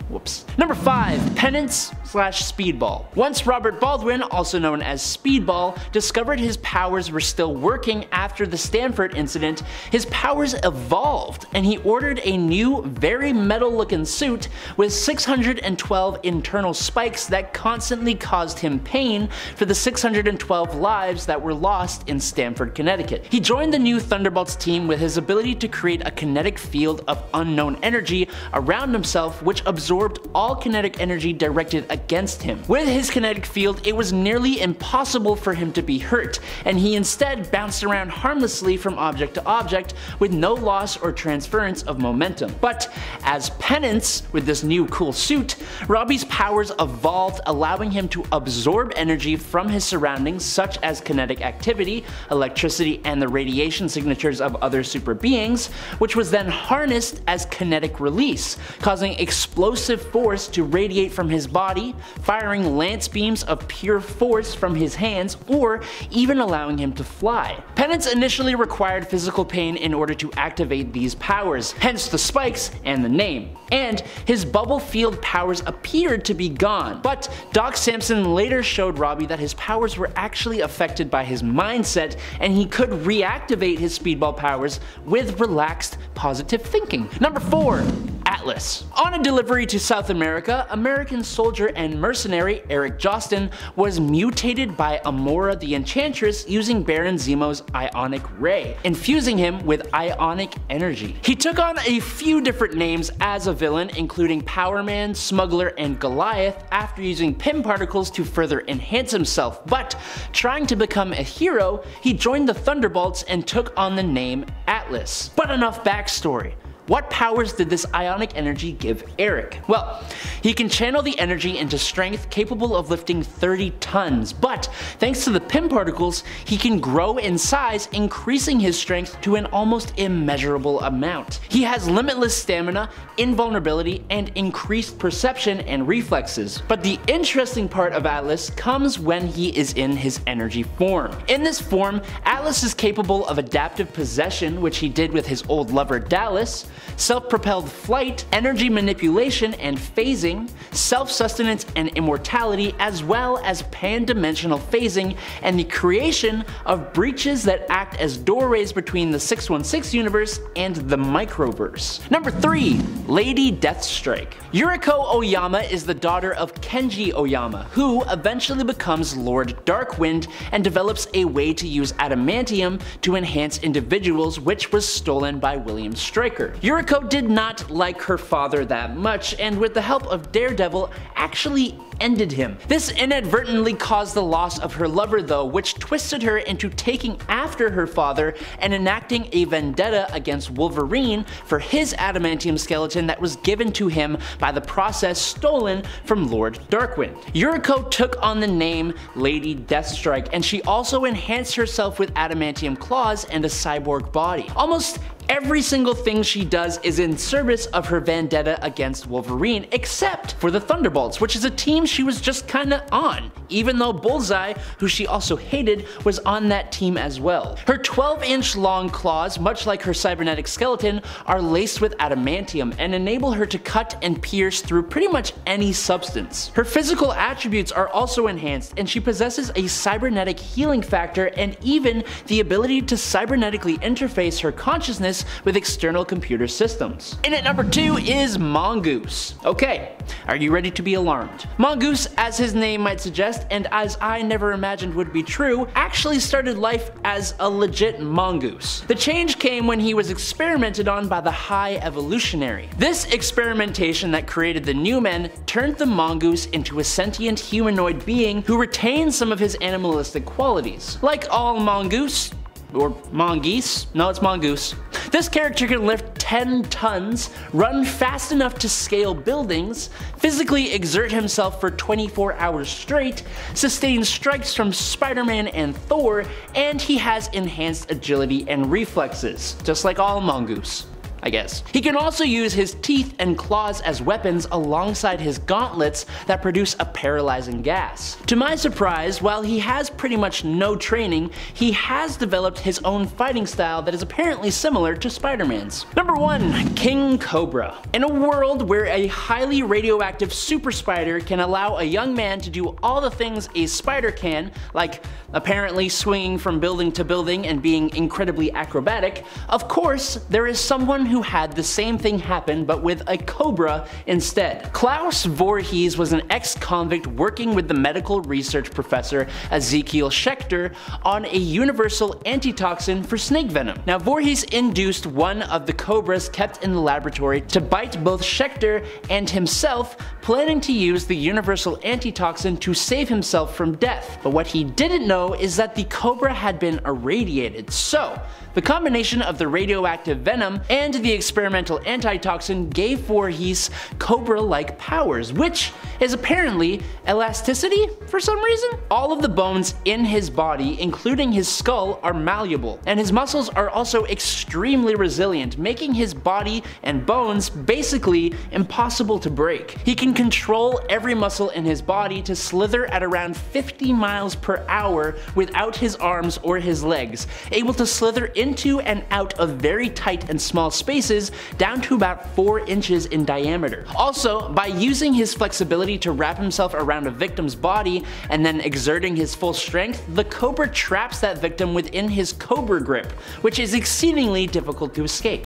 Speaker 2: Whoops. Number 5, Penance / Speedball. Once Robert Baldwin, also known as Speedball, discovered his powers were still working after the Stanford incident, his powers evolved and he ordered a new, very metal-looking suit with 612 internal spikes that constantly caused him pain for the 612 lives that were lost in Stamford, Connecticut. He joined the new Thunderbolts team with his ability to create a kinetic field of unknown energy around himself, which absorbed all kinetic energy directed against him. With his kinetic field, it was nearly impossible for him to be hurt, and he instead bounced around harmlessly from object to object with no loss or transference of momentum. But as penance, with this new cool suit, Robbie's powers evolved, allowing him to absorb energy from his surroundings such as kinetic activity, electricity, and the radiation signatures of other super beings, which was then harnessed as kinetic release, causing explosive force to radiate from his body, firing lance beams of pure force from his hands, or even allowing him to fly. Penance initially required physical pain in order to activate these powers, hence the spikes and the name. And his bubble field powers appeared to be gone, but Doc Samson later showed Robbie that his powers were actually affected by his mindset, and he could reactivate his speedball powers with relaxed, positive thinking. Number 4, Atlas. On a delivery to South America, American soldier and mercenary Eric Jostin was mutated by Ahura the Enchantress using Baron Zemo's ionic ray, infusing him with ionic energy. He took on a few different names as a villain, including Powerman, Smuggler, and Goliath, after using Pym particles to further enhance himself, but trying to become a hero, he joined the Thunderbolts and took on the name Atlas. But enough backstory. What powers did this ionic energy give Eric? Well, he can channel the energy into strength capable of lifting 30 tons, but thanks to the Pym particles, he can grow in size, increasing his strength to an almost immeasurable amount. He has limitless stamina, invulnerability, and increased perception and reflexes. But the interesting part of Atlas comes when he is in his energy form. In this form, Atlas is capable of adaptive possession, which he did with his old lover Dallas, self-propelled flight, energy manipulation and phasing, self-sustenance and immortality, as well as pan-dimensional phasing and the creation of breaches that act as doorways between the 616 universe and the microverse. Number 3. Lady Deathstrike. Yuriko Oyama is the daughter of Kenji Oyama, who eventually becomes Lord Darkwind and develops a way to use adamantium to enhance individuals, which was stolen by William Stryker. Yuriko did not like her father that much, and with the help of Daredevil actually ended him. This inadvertently caused the loss of her lover though, which twisted her into taking after her father and enacting a vendetta against Wolverine for his adamantium skeleton that was given to him by the process stolen from Lord Darkwind. Yuriko took on the name Lady Deathstrike, and she also enhanced herself with adamantium claws and a cyborg body. Almost every single thing she does is in service of her vendetta against Wolverine, except for the Thunderbolts, which is a team she was just kinda on, even though Bullseye, who she also hated, was on that team as well. Her 12-inch long claws, much like her cybernetic skeleton, are laced with adamantium and enable her to cut and pierce through pretty much any substance. Her physical attributes are also enhanced, and she possesses a cybernetic healing factor and even the ability to cybernetically interface her consciousness with external computer systems. In at number 2 is Mongoose. Okay, are you ready to be alarmed? Mongoose, as his name might suggest, and as I never imagined would be true, actually started life as a legit mongoose. The change came when he was experimented on by the High Evolutionary. This experimentation that created the New Men turned the mongoose into a sentient humanoid being who retains some of his animalistic qualities. Like all mongoose, or mongoose, no, it's mongoose. This character can lift 10 tons, run fast enough to scale buildings, physically exert himself for 24 hours straight, sustain strikes from Spider-Man and Thor, and he has enhanced agility and reflexes, just like all mongoose, I guess. He can also use his teeth and claws as weapons alongside his gauntlets that produce a paralyzing gas. To my surprise, while he has pretty much no training, he has developed his own fighting style that is apparently similar to Spider-Man's. Number 1. King Cobra. In a world where a highly radioactive super spider can allow a young man to do all the things a spider can, like apparently swinging from building to building and being incredibly acrobatic, of course there is someone who had the same thing happen but with a cobra instead. Klaus Voorhees was an ex-convict working with the medical research professor Ezekiel Schechter on a universal antitoxin for snake venom. Now Voorhees induced one of the cobras kept in the laboratory to bite both Schechter and himself, planning to use the universal antitoxin to save himself from death. But what he didn't know is that the cobra had been irradiated, so the combination of the radioactive venom and the experimental antitoxin gave Voorhees cobra-like powers, which is apparently elasticity for some reason. All of the bones in his body, including his skull, are malleable, and his muscles are also extremely resilient, making his body and bones basically impossible to break. He can control every muscle in his body to slither at around 50 miles per hour without his arms or his legs, able to slither into and out of very tight and small spaces down to about 4 inches in diameter. Also, by using his flexibility to wrap himself around a victim's body and then exerting his full strength, the cobra traps that victim within his cobra grip, which is exceedingly difficult to escape.